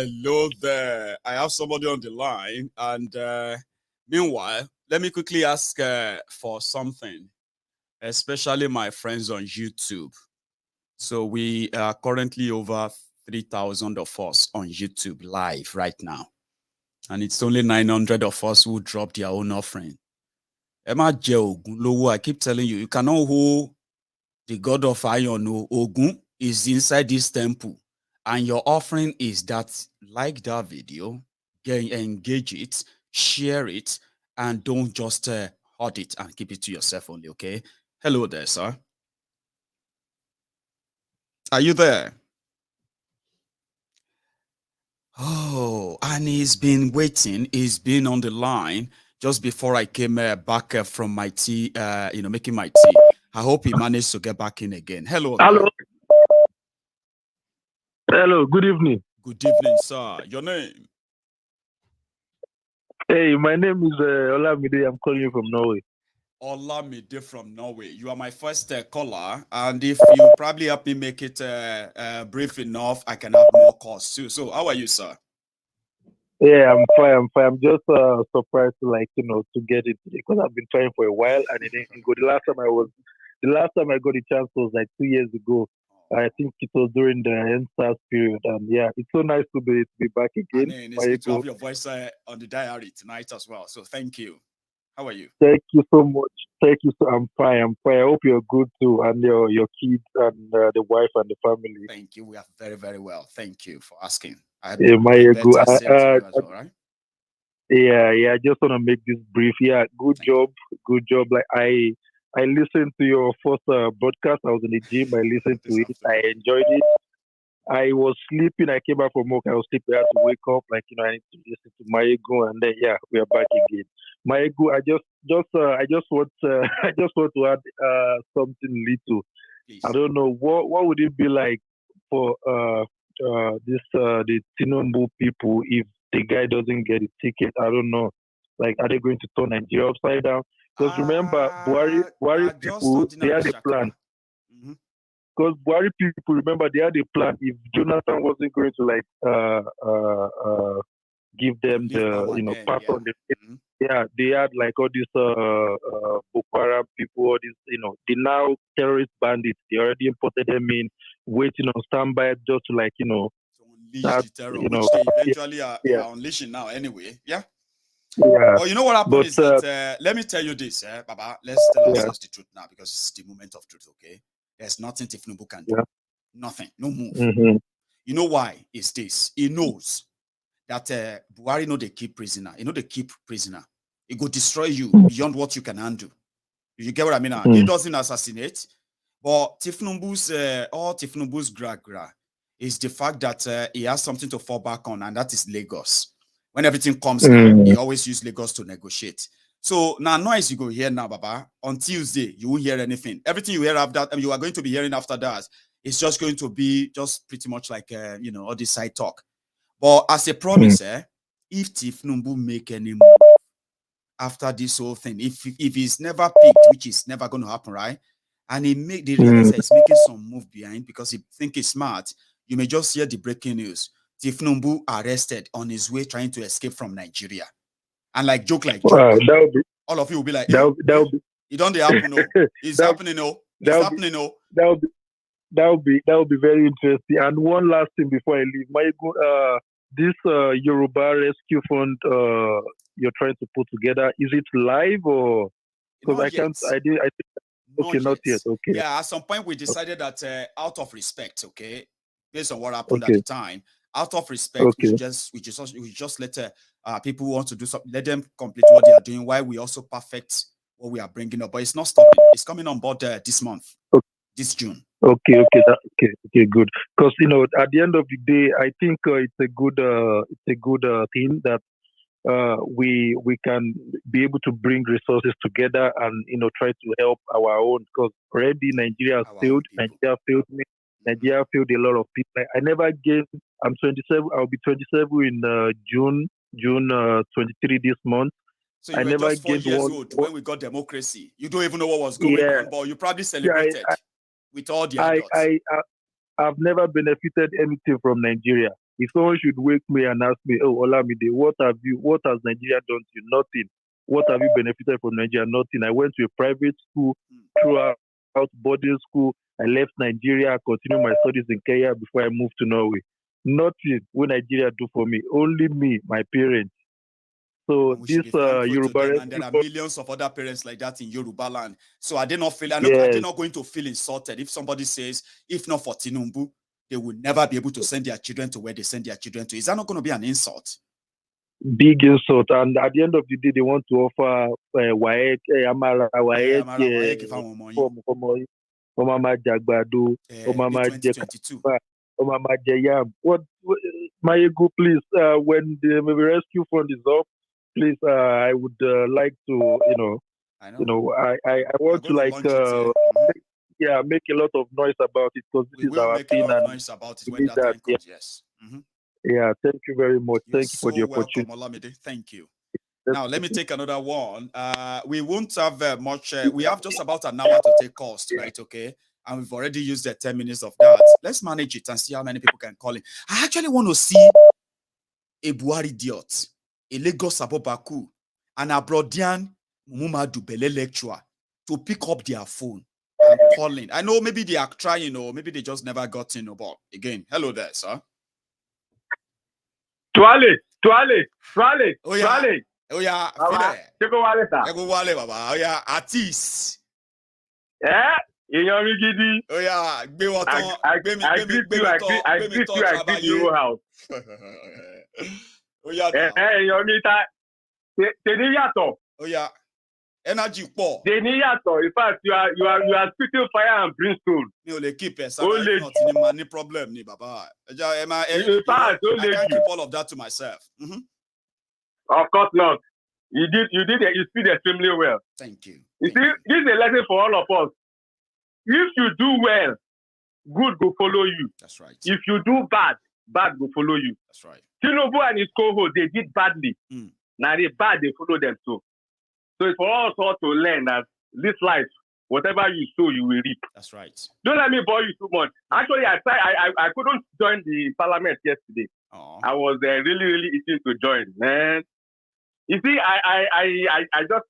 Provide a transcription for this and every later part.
Hello there. I have somebody on the line, and meanwhile, let me quickly ask for something, especially my friends on YouTube. So we are currently over 3,000 of us on YouTube live right now, and it's only 900 of us who drop their own offering. Emma I keep telling you, you cannot hold the God of Iron. Ogun is inside this temple, and your offering is that. Like that video, engage it, share it, and don't just hold it and keep it to yourself only. Okay. Hello there, sir. Are you there? Oh, and he's been waiting. He's been on the line just before I came back from my tea, making my tea. I hope he managed to get back in again. Hello. Hello. Hello. Good evening. Good evening, sir. Your name? Hey, my name is Olamide. I'm calling you from Norway. Olamide from Norway. You are my first caller, and if you probably help me make it brief enough, I can have more calls too. So, how are you, sir? Yeah, I'm fine. I'm just surprised to get it today because I've been trying for a while and it didn't go. The last time I got a chance was like 2 years ago. I think it was during the NSAS period, and yeah, it's so nice to be back again. I mean, it's good to have your voice on the diary tonight as well. So, thank you. How are you? Thank you so much. Thank you. I'm fine. I'm fine. I hope you're good too, and your kids and the wife and the family. Thank you. We are very, very well. Thank you for asking. I Yeah, right? Yeah, I just want to make this brief. Yeah, good job. Like I listened to your first broadcast. I was in the gym. I listened to it. I enjoyed it. I was sleeping. I came back from work. I was sleeping. I had to wake up. I need to listen to Maegu, and then yeah, we are back again. Maegu, I just want I just want to add something little. Please. I don't know what would it be like for the Tinubu people if the guy doesn't get a ticket. I don't know. Like, are they going to turn Nigeria upside down? Because remember, Buhari people, they had a plan. Because Buhari people, remember, they had a plan. If Jonathan wasn't going to give them part on the they had like all these Boko Haram people, all these the now terrorist bandits. They already imported them in, waiting on standby just to unleash the terror, which they eventually are unleashing now anyway. Yeah. Yeah. Well, you know what happened is that let me tell you this, Baba. Let's tell ourselves the truth now because it's the moment of truth. Okay. There's nothing Tinubu can do. Nothing. No move. Mm-hmm. You know why? It's this. He knows that Buhari know they keep prisoner. You know they keep prisoner. It will destroy you beyond what you can handle. You get what I mean? Mm-hmm. He doesn't assassinate, but Tinubu's gra is the fact that he has something to fall back on, and that is Lagos. When everything comes down, he always use Lagos to negotiate. So now noise you go hear now, Baba. On Tuesday, you won't hear anything. Everything you hear after that, you are going to be hearing after that. It's just going to be just pretty much like all this side talk. But as a promise, if Tinubu make any move after this whole thing, if he's never picked, which is never going to happen, right? And he make the realize he's making some move behind because he think he's smart. You may just hear the breaking news. Tinubu arrested on his way trying to escape from Nigeria. And like joke, all of you will be like, hey, it don't happen, no. It's happening, no. It's happening, no. That would be very interesting. And one last thing before I leave, this Yoruba rescue fund you're trying to put together, is it live or? Because I think. Okay, not yet. Okay. Yeah, at some point we decided that out of respect, okay, based on what happened at the time, out of respect, we just let people who want to do something, let them complete what they are doing while we also perfect what we are bringing up. But it's not stopping. It's coming on board this month, this June. Okay, good. Because at the end of the day, I think it's a good thing that we can be able to bring resources together and try to help our own. Because already Nigeria failed. Nigeria failed me. Nigeria failed a lot of people. I never gave. I'm 27. I'll be 27 in June 23 this month. So you were never just 4 years old when we got democracy. You don't even know what was going on, but you probably celebrated with all the adults. I've never benefited anything from Nigeria. If someone should wake me and ask me, oh, Olamide, what has Nigeria done to you? Nothing. What have you benefited from Nigeria? Nothing. I went to a private school throughout boarding school. I left Nigeria, continued my studies in Kenya before I moved to Norway. Nothing will Nigeria do for me. Only me, my parents. So this Yoruba, and there are millions of other parents like that in Yoruba land. So are they not are they not going to feel insulted if somebody says, if not for Tinubu, they will never be able to send their children to where they send their children to? Is that not going to be an insult? Big insult. And at the end of the day, they want to offer WAEC, Amala, WAEC, for Mama Jagbado, for Mama Jekaba, for Mama Jayam. What, my ego, please, when the rescue fund is up, please, I would like to, I want to like, make a lot of noise about it, because this is our thing. And noise about it when that time comes. Yes. Yeah, thank you very much. You're thank you for the opportunity. Welcome, Olamide. Thank you. Now, let me take another one. We won't have much. We have just about an hour to take calls tonight, okay? And we've already used the 10 minutes of that. Let's manage it and see how many people can call in. I actually want to see a Buhari idiot, a Lagos Abobaku, an Abrodian Mumadu Bele lecturer to pick up their phone and call in. I know maybe they are trying, or maybe they just never got in. But again, hello there, sir. Tuale. Oh yeah, Wale Baba. Oh yeah, artist. Yeah, gidi. Oh yeah, I greet you house. Oh yeah. Oh yeah. Energy poor. In fact, you are spitting fire and brimstone. You keep not problem ni baba. I can't keep all of that to myself. Of course not. You speak extremely well. Thank you. This is a lesson for all of us. If you do well, good will follow you. That's right. If you do bad will follow you. That's right. Tinubu and his co-host, they did badly. Now they bad, they follow them too. So it's for us all to learn that this life, whatever you sow, you will reap. That's right. Don't let me bore you too much. Actually, I couldn't join the parliament yesterday. I was really itching to join, man. You see, I just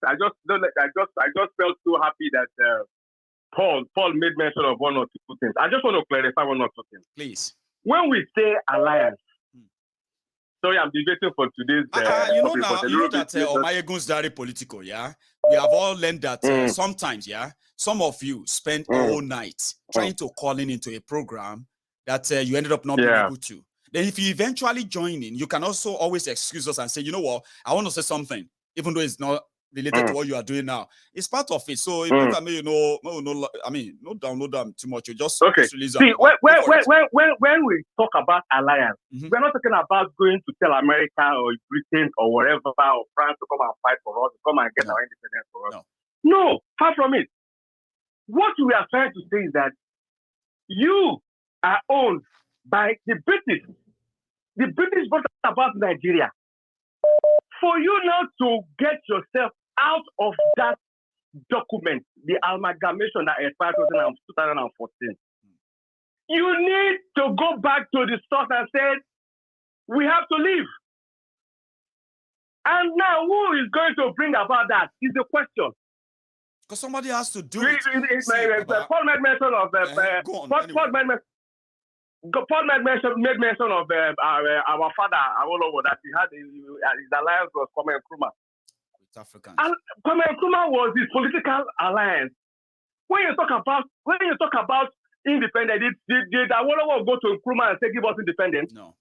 felt so happy that Paul made mention of one or two things. I just want to clarify one or two things. Please. When we say alliance, sorry, I'm debating for today's. You know that Omayegun's very political, yeah? We have all learned that sometimes, yeah, some of you spend all night trying to call into a program that you ended up not being able to. Then if you eventually join in, you can also always excuse us and say, you know what, I want to say something, even though it's not related to what you are doing now. It's part of it. So if you not download them too much. You just release them. See, when we talk about alliance, we're not talking about going to tell America or Britain or wherever or France to come and fight for us, to come and get our independence for us. No, far from it. What we are trying to say is that you are owned by the British. The British brought about Nigeria. For you now to get yourself out of that document, the amalgamation that expired in 2014, you need to go back to the source and say, we have to leave. And now, who is going to bring about that is the question. Because somebody has to do it. Paul made mention of Paul made mention of our father Awolowo, that he had his alliance was Kwame Nkrumah. With Africans. And Kwame Nkrumah was his political alliance. When you talk about independence, did Awolowo go to Nkrumah and say give us independence? No.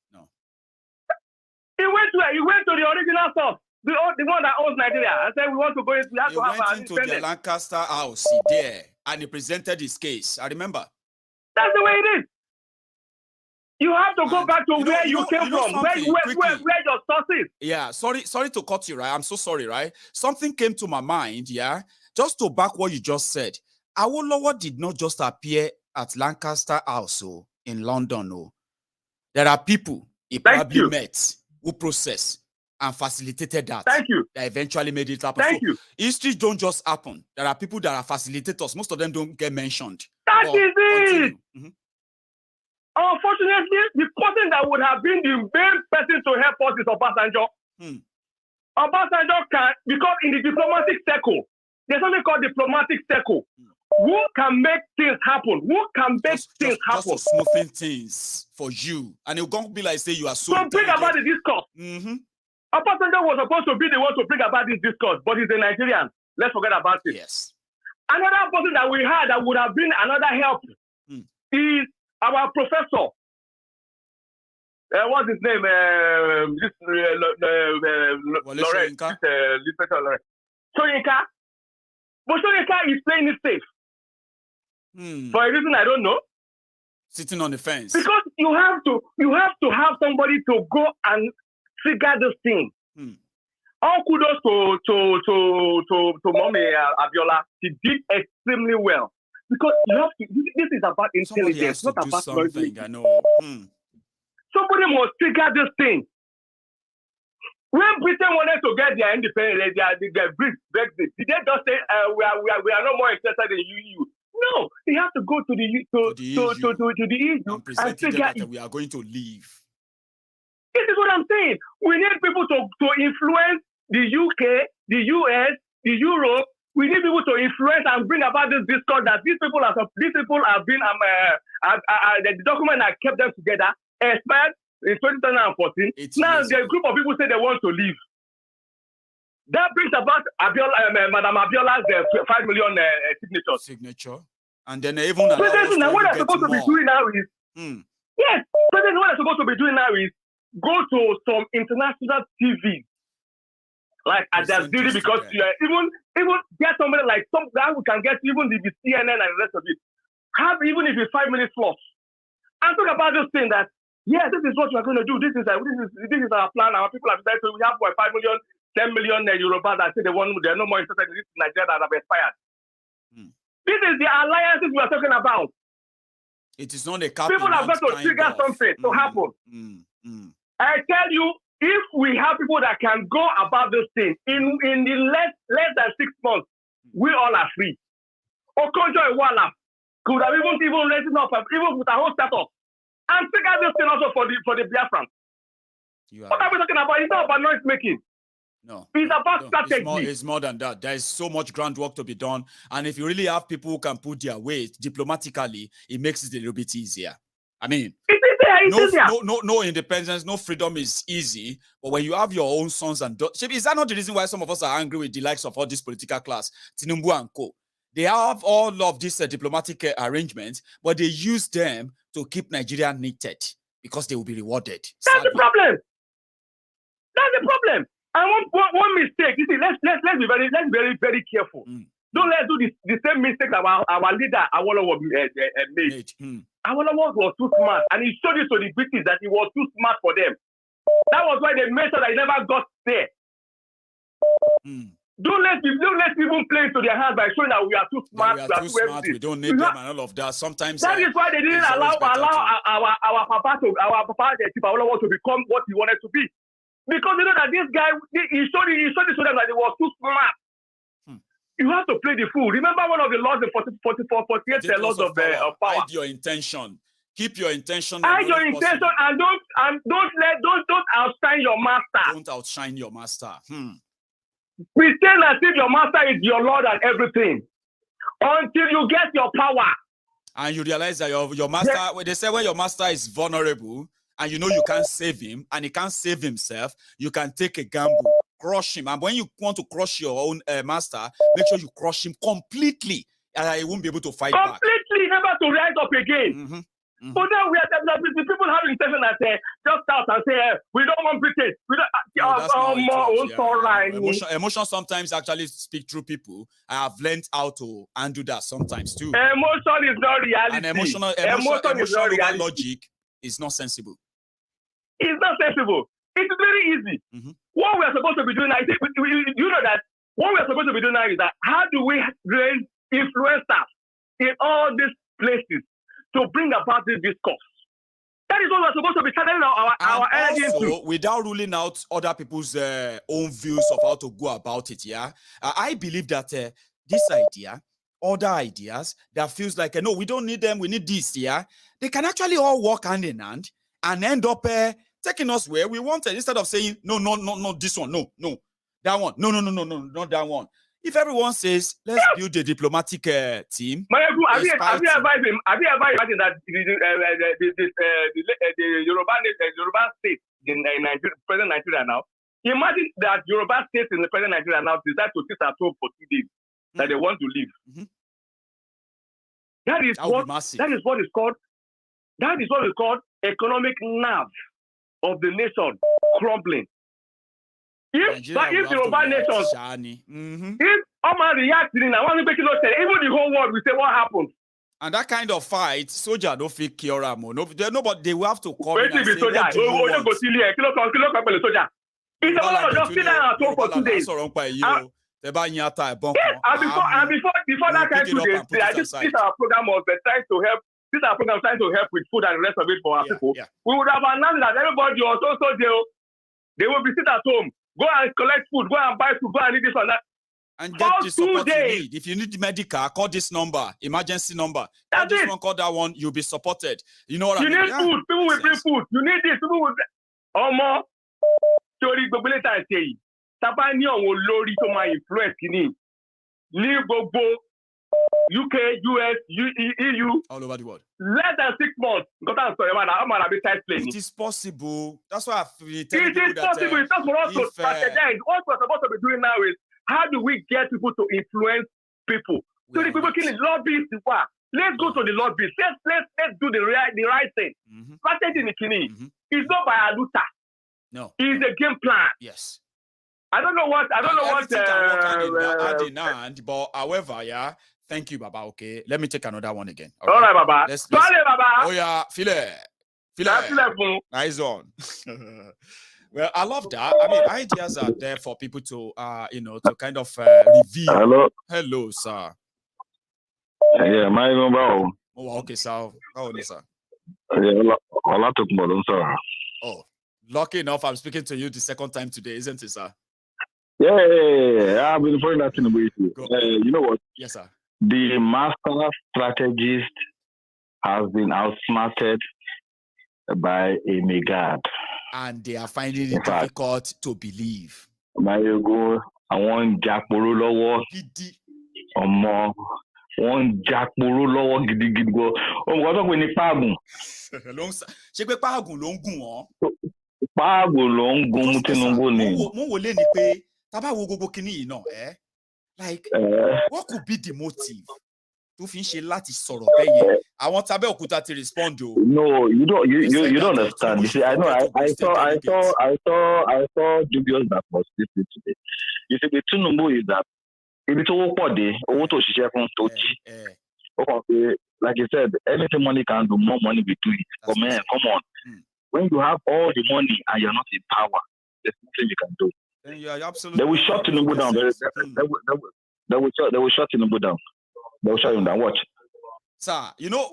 He went to the original source, the one that owns Nigeria, and said we want to go in. We have to have our independence. He went into the Lancaster house there, and he presented his case. I remember. That's the way it is. You have to go back to where you came from, where your source is. Yeah, sorry to cut you, right? I'm so sorry, right? Something came to my mind, yeah? Just to back what you just said. Awolowo did not just appear at Lancaster House in London. There are people he probably met who processed and facilitated that. Thank you. That eventually made it happen. Thank you. History don't just happen. There are people that are facilitators. Most of them don't get mentioned. That is it. Unfortunately, the person that would have been the main person to help us is Obasanjo. Obasanjo can, because in the diplomatic circle, there's something called diplomatic circle. Who can make things happen? Who can make things happen? Just to smoothen things for you. And it won't be like, say, you are so bring about the discourse. Obasanjo was supposed to be the one to bring about this discourse, but he's a Nigerian. Let's forget about it. Yes. Another person that we had that would have been another help is our professor. What's his name? Soyinka. But Soyinka is playing it safe. For a reason I don't know. Sitting on the fence. Because you have to have somebody to go and trigger this thing. All kudos to Mommy Abiola. She did extremely well. Because you have to, this is about intelligence, not about something. I know. Somebody must trigger this thing. When Britain wanted to get their independence, their Brexit, did they just say we are no more interested in EU? No, they have to go to the EU and trigger that we are going to leave. This is what I'm saying. We need people to influence the UK, the US, the Europe. We need people to influence and bring about this discourse that these people have been the document that kept them together expired in 2014. Now the group of people say they want to leave. That brings about Madam Abiola's 5 million signature. And then even President, what they're supposed to be doing now is yes, President, what they're supposed to be doing now is go to some international TV like Al Jazeera, because even get somebody like some guy who can get even the CNN and the rest of it. Have even if it's 5 minutes slots and talk about this thing that this is what we're going to do. This is our plan. Our people have decided. So we have 5 million, 10 million Yoruba that say they're no more interested in this Nigeria that have expired. This is the alliances we are talking about. It is not a people have got to trigger something to happen. I tell you, if we have people that can go about this thing in the less than 6 months, we all are free. Okonjo Iweala could have even raised up, even with our own status, and trigger this thing also for the Biafrans. What are we talking about? It's not about noise making. No. It's about strategy. It's more than that. There is so much groundwork to be done. And if you really have people who can put their weight diplomatically, it makes it a little bit easier. I mean, no independence, no freedom is easy. But when you have your own sons and daughters, is that not the reason why some of us are angry with the likes of all this political class, Tinubu and co? They have all of these diplomatic arrangements, but they use them to keep Nigeria knitted because they will be rewarded. That's the problem. That's the problem. And one mistake. You see, let's be very careful. Don't let's do the same mistake that our leader Awolowo made. Awolowo was too smart, and he showed it to the British that he was too smart for them. That was why they made sure that he never got there. Don't let people play into their hands by showing that we are too smart. We are too smart. We don't need them and all of that. Sometimes that is why they didn't allow our Papa Awolowo to become what he wanted to be. Because you know that this guy, he showed it to them that he was too smart. You have to play the fool. Remember one of the laws, the 48 laws of power. Hide your intention. Keep your intention. Hide your intention and don't outshine your master. Don't outshine your master. Pretend as if your master is your Lord and everything until you get your power. And you realize that your master, they say when your master is vulnerable and you know you can't save him and he can't save himself, you can take a gamble, crush him. And when you want to crush your own master, make sure you crush him completely and he won't be able to fight back. Completely, never to rise up again. But then we are the people have intention that just out and say we don't want British. We don't. Emotion sometimes actually speak through people. I have learned how to undo that sometimes too. Emotion is not reality. And emotional logic is not sensible. It's not sensible. It's very easy. What we are supposed to be doing now, you know that what we are supposed to be doing now is that how do we raise influencers in all these places to bring about this discourse? That is what we're supposed to be channeling our energy into. Without ruling out other people's own views of how to go about it, I believe that this idea other ideas that feels like, no, we don't need them, we need this, yeah, they can actually all work hand in hand and end up taking us where we wanted, instead of saying, no, this one, no, that one, no, not that one. If everyone says, let's build a diplomatic team. Have you ever imagined that the Yoruba state in Nigeria, present Nigeria now? Imagine that Yoruba state in the present Nigeria now decide to sit at home for 2 days that they want to leave. That is what is called economic nerve of the nation crumbling. If Yoruba nation, if Oman reacting now, even the whole world will say what happened. And that kind of fight, soldier don't feel cure nobody, they will have to come in and say, what do you want? It's a lot of just sit down at home for 2 days. And before that kind of 2 days, this our program was trying to help. This our program trying to help with food and the rest of it for our people. Yeah. We would have announced that everybody was also there. They will be sitting at home. Go and collect food. Go and buy food. Go and eat this and that. And get the support you need. If you need medical, call this number, emergency number. Call this one, call that one. You'll be supported. You know what I mean? You need food. People will bring food. You need this. People will. More. Sorry, go later and say. Tabani on lori to my influence kini. Ni gbogbo UK, US, EU, all over the world. Less than 6 months. It is possible. That's why I've been telling people that possible. It's not for us to strategize. What we're supposed to be doing now is how do we get people to influence people? So the people can lobby. Let's go to the lobby. Let's do the right thing. Strategy in the kini. It's not by a looter. No. It's a game plan. Yes. I don't know what. But however, yeah. Thank you, Baba. Okay, let me take another one again. All right, Baba. Let's, Baba. Oh yeah, feel it. Nice one. Well, I love that. I mean, ideas are there for people to, to kind of review. Hello, sir. Yeah, my number. Oh, okay, sir. How old is sir? Yeah, sir. Oh, lucky enough, I'm speaking to you the second time today, isn't it, sir? Yeah. I've been following that in the way. You know what? Yes, sir. The master strategist has been outsmarted by a megad. And they are finding it difficult to believe. I want Jack Borolowo. One Jack Borolowo gidigidigo. What are we pagun? Ṣé pé pagun ló ń gùn wọ́n? Pagun ló ń gùn Tinubu ni. Mo wò lé ni pé tá bá wo gbogbo kíní yìí náà, like, what could be the motive? To finish a láti sọ̀rọ̀ bẹ́yẹn. Àwọn tabẹ́ òkúta ti respond o. No, you don't understand. You see, I know. I saw dubious that was this today. You see, the Tinubu is that if it's all for the to share from Tochi. Okay, like you said, anything money can do, more money we do it. But man, come on. When you have all the money and you're not in power, there's nothing you can do. They will shut Tinubu down. They will shut Tinubu down. They will shut him down. Watch. Sir, you know,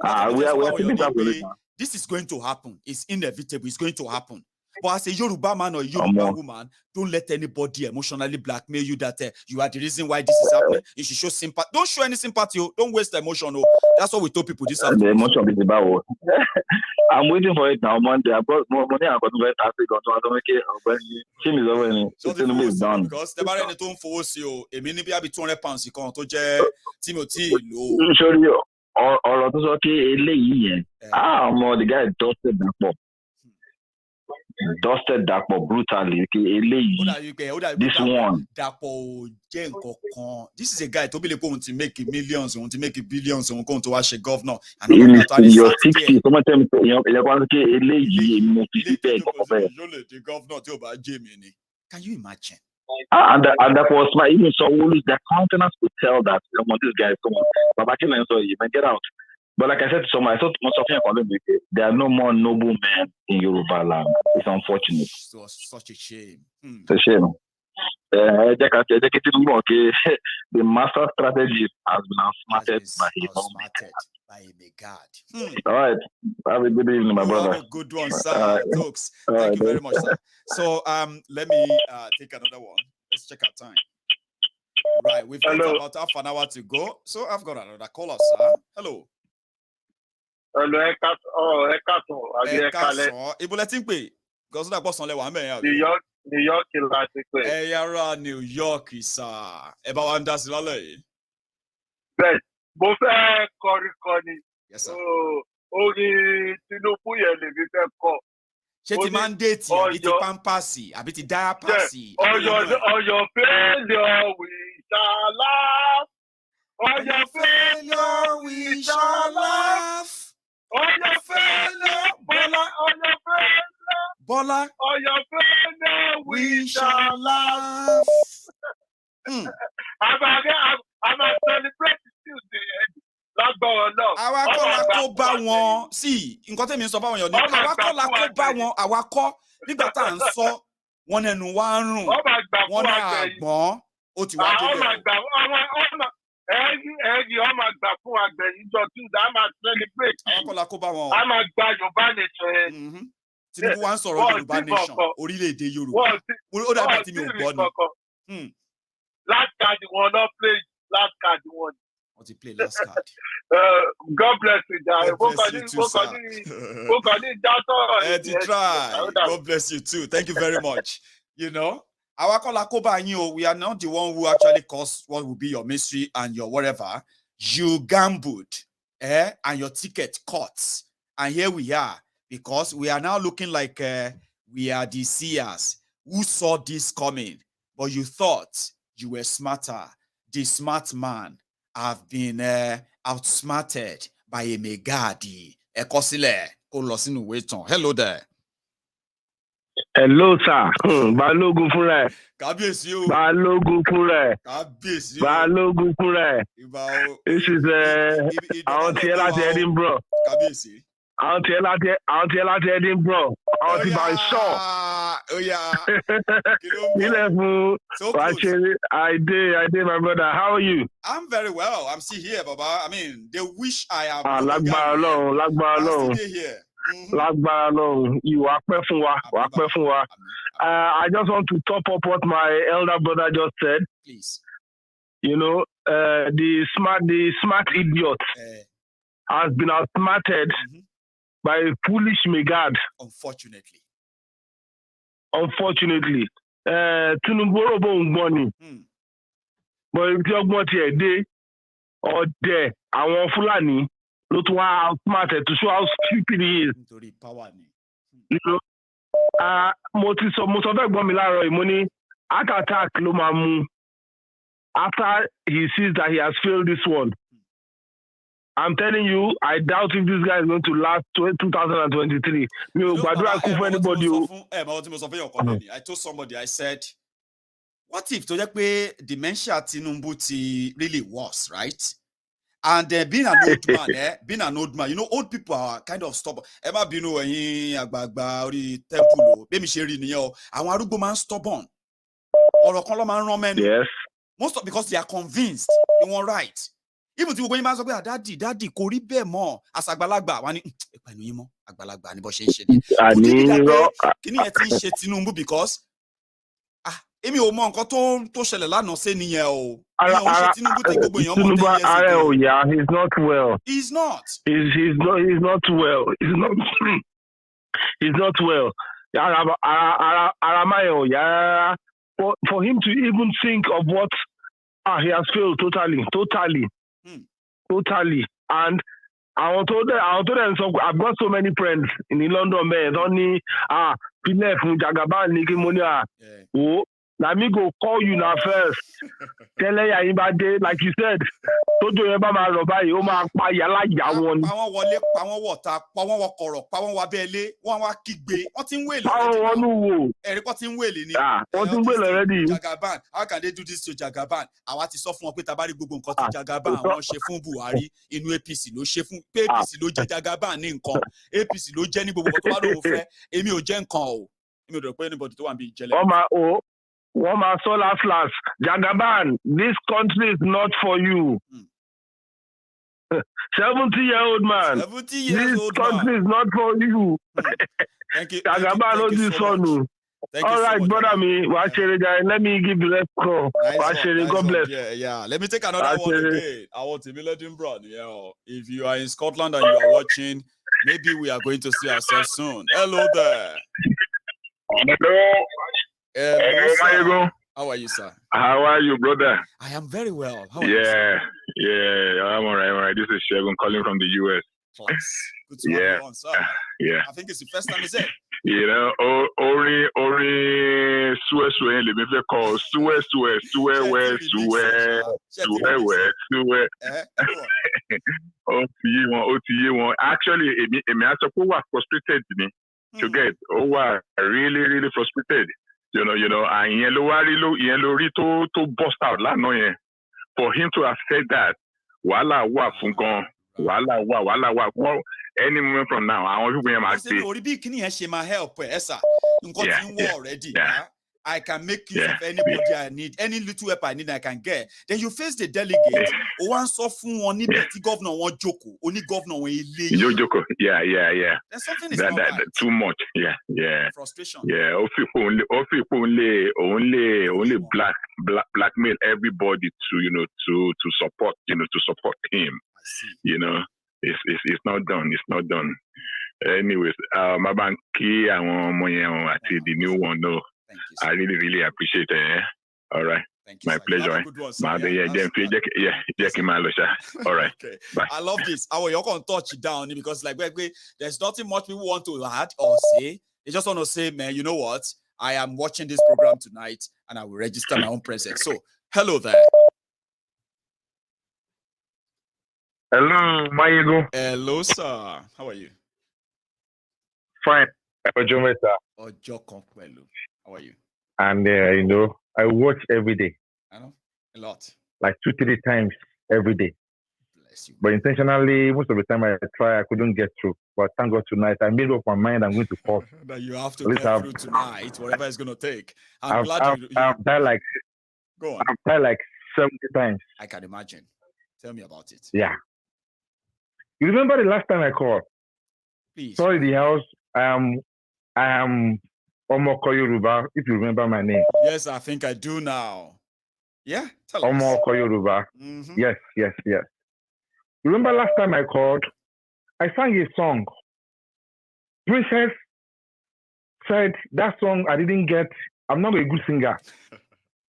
this is going to happen. It's inevitable. It's going to happen. But as a Yoruba man or Yoruba woman, don't let anybody emotionally blackmail you that you are the reason why this is happening. You should show sympathy. Don't show any sympathy. Don't waste emotion. That's what we told people this afternoon. The emotion is about. I'm waiting for it now. Monday, I brought more money. I got to get Africa. So I don't make it. Team is over. The is done. Because the barrier don't force you. A minimum be 200 pounds. You can't touch Timothy. Show you. Or to say eléyìí yẹn. The guy dusted that pop. Dusted Dapo brutally. This one. Dapo this is a guy to be able to make millions, want to make billions, and going to watch a governor. And in your 60s, someone tell me the governor to about Jamie. Can you imagine? And that was my even so their countenance could tell that this guy is someone. But back in so you can get out. But like I said to someone, I thought most of them there are no more noble men in Yoruba land. It's unfortunate. It was such a shame. It's a shame. The master strategist has been outsmarted by a megad. All right. Have a good evening, my brother. Have a good one, sir. Folks, thank you very much, sir. So let me take another one. Let's check our time. Right, we've got about half an hour to go. So I've got another caller, sir. Hello. Hello, Because that was only one man. New York, New York is about Anders Lale. Yes, both Corey. Yes, sir. Tinubu ṣé ti mandate àbí ti pampasi àbí ti diapasi. On your failure we shall laugh. On your failure we shall laugh. On your failure, Bola. On your failure we shall laugh. I'm a celebrate Tuesday. Àwa kọ́ la kó bá wọn sí nǹkan tẹ́mi ń sọ fáwọn èèyàn ní àwa kọ́ la kó bá wọn àwa kọ́ nígbà tá à ń sọ wọn nẹnu wá ń rùn wọn ní àgbọ̀n ó ti wá délẹ̀ o. Ẹ̀yìn ọmọ àgbà fún àgbẹ̀yìn jọ Tuesday a máa celebrate. Àwa kọ́ la kó bá wọn. A máa gba Yorùbá nation. Tinubu wá ń sọ̀rọ̀ Yorùbá nation orílẹ̀-èdè Yorùbá ó dàbí tí mi ò gbọ́ ni. Last card wọn náà play last card wọn. What you play last card? God bless you, Jai. God bless you too, sir. God bless you too. Thank you very much. You know, our we are not the one who actually caused what will be your mystery and your whatever. You gambled, and your ticket caught. And here we are, because we are now looking like we are the seers who saw this coming. But you thought you were smarter. The smart man have been outsmarted by a megadi. Hello there. Hello, sir. Balogun fúnra ẹ̀. Kábíyèsí o. Balogun fúnra ẹ̀. Kábíyèsí o. Balogun fúnra ẹ̀. This is àwọn tiẹ̀ láti Edinburgh. Kábíyèsí. Àwọn tiẹ̀ láti Edinburgh. Àwọn ti bá ń ṣọ́. Nílẹ̀ fún Wáṣẹ́rẹ́. I did, my brother. How are you? I'm very well. I'm still here, Baba. I mean, they wish I am. Lágbára Ọlọ́run. I'm still here. Lágbára Ọlọ́run. Wàá pẹ́ fún wa. I just want to top up what my elder brother just said. Please. You know, the smart idiot has been outsmarted by a foolish megad. Unfortunately. Tinubu robo ngbọ́n ni. But if you want to day or there, àwọn Fúlàní ló tún wá outsmarted to show how stupid he is. Nítorí power ni. You know, mo sọ fẹ́ gbọ́n mi láàárọ̀ yìí, mo ní heart attack ló máa mú after he sees that he has failed this one. I'm telling you, I doubt if this guy is going to last 2023. I told somebody, I said, what if dementia Tinubu really was, right? And being an old man, you know, old people are kind of stubborn. Stubborn. Yes. Most of because they are convinced they were right. Even tí gbogbo yín máa sọ pé daddy kò rí bẹ́ẹ̀ mọ́ àṣàgbàlagbà wá ní ìpànù yín mọ́ àgbàlagbà ní bó ṣe ń ṣe ni. Kíní yẹn ti ń ṣe Tinubu because èmi ò mọ nǹkan tó ṣẹlẹ̀ lánàá sí nìyẹn o. Tinubu tí gbogbo èèyàn mọ̀ 10 years ago. He's not well. He's not. He's not well. He's not well. For him to even think of what he has failed totally. And I told them, so I've got so many friends in London, man. Only Jagaban, Niki let me go call you now first. Tell you like you said. Don't you ever my robai, Yawan. Power wọlé, power water, power wakoro, power wabele, one wa kigbe. What in well? Eric, what in well in it? What in well already? Jagaban. How can they do this to Jagaban? I want to suffer with Tabari Google cut Jagaban. I want Shefun Buhari in APC. No Shefun APC, no Jagaban in con. APC, no Jenny Bobo, Emi o Jen con. Emi don't pay anybody to want be jealous. One my soul last. Jagaban, this country is not for you. 70-year-old man. 70 years this old country man. Is not for you. Thank you. Jagaban, Thank you so much. Thank All you so right, much, brother. Let me give you that call. Nice God bless. Yeah. Let me take another one again. I want to be letting Brown. Yeah. If you are in Scotland and you are watching, maybe we are going to see ourselves soon. Hello there. Hello, sir. How are you, sir? How are you, brother? I am very well. How are you, sir? I'm all right. This is Shegun calling from the US. Class. Good to have you on, sir. Yeah. I think it's the first time you say. You know, Ori, Suwe, let me call Suwe, Actually, I was frustrated me to get really, really frustrated. You know, and yellow to bust out for him to have said that, wala wa fungon, wala wa. Any moment from now, I want to my help, already. I can make use of anybody I need, any little help I need, I can get. Then you face the delegate. One software, only governor, one joko, only governor, one joko. Yeah. Then something is that right. Too much. Yeah. Frustration. Yeah. Only blackmail everybody to support him. I see. You know, it's not done. It's not done. Anyways, Mabanki and the new one. No. Thank you, I really appreciate it. All right. Thank you, my sir. Pleasure. All right. Okay. Bye. I love this. You're going to touch it down because there's nothing much people want to add or say. They just want to say, man, you know what? I am watching this program tonight and I will register my own presence. So, hello there. Hello, Mayego. Hello, sir. How are you? Fine. Ojo, how are you? And I watch every day. I know. A lot. Like 2-3 times every day. Bless you. But intentionally, most of the time I couldn't get through. But thank God tonight, I made up my mind I'm going to call. That you have to get through tonight, whatever it's going to take. I've died like, go on. I've died like 70 times. I can imagine. Tell me about it. Yeah. You remember the last time I called? Please. Sorry, the house. I am Omoko Yoruba, if you remember my name. Yes, I think I do now. Yeah? Tell us. Omoko Yoruba. Mm-hmm. Yes. Remember last time I called, I sang a song. Princess said that song I didn't get. I'm not a good singer.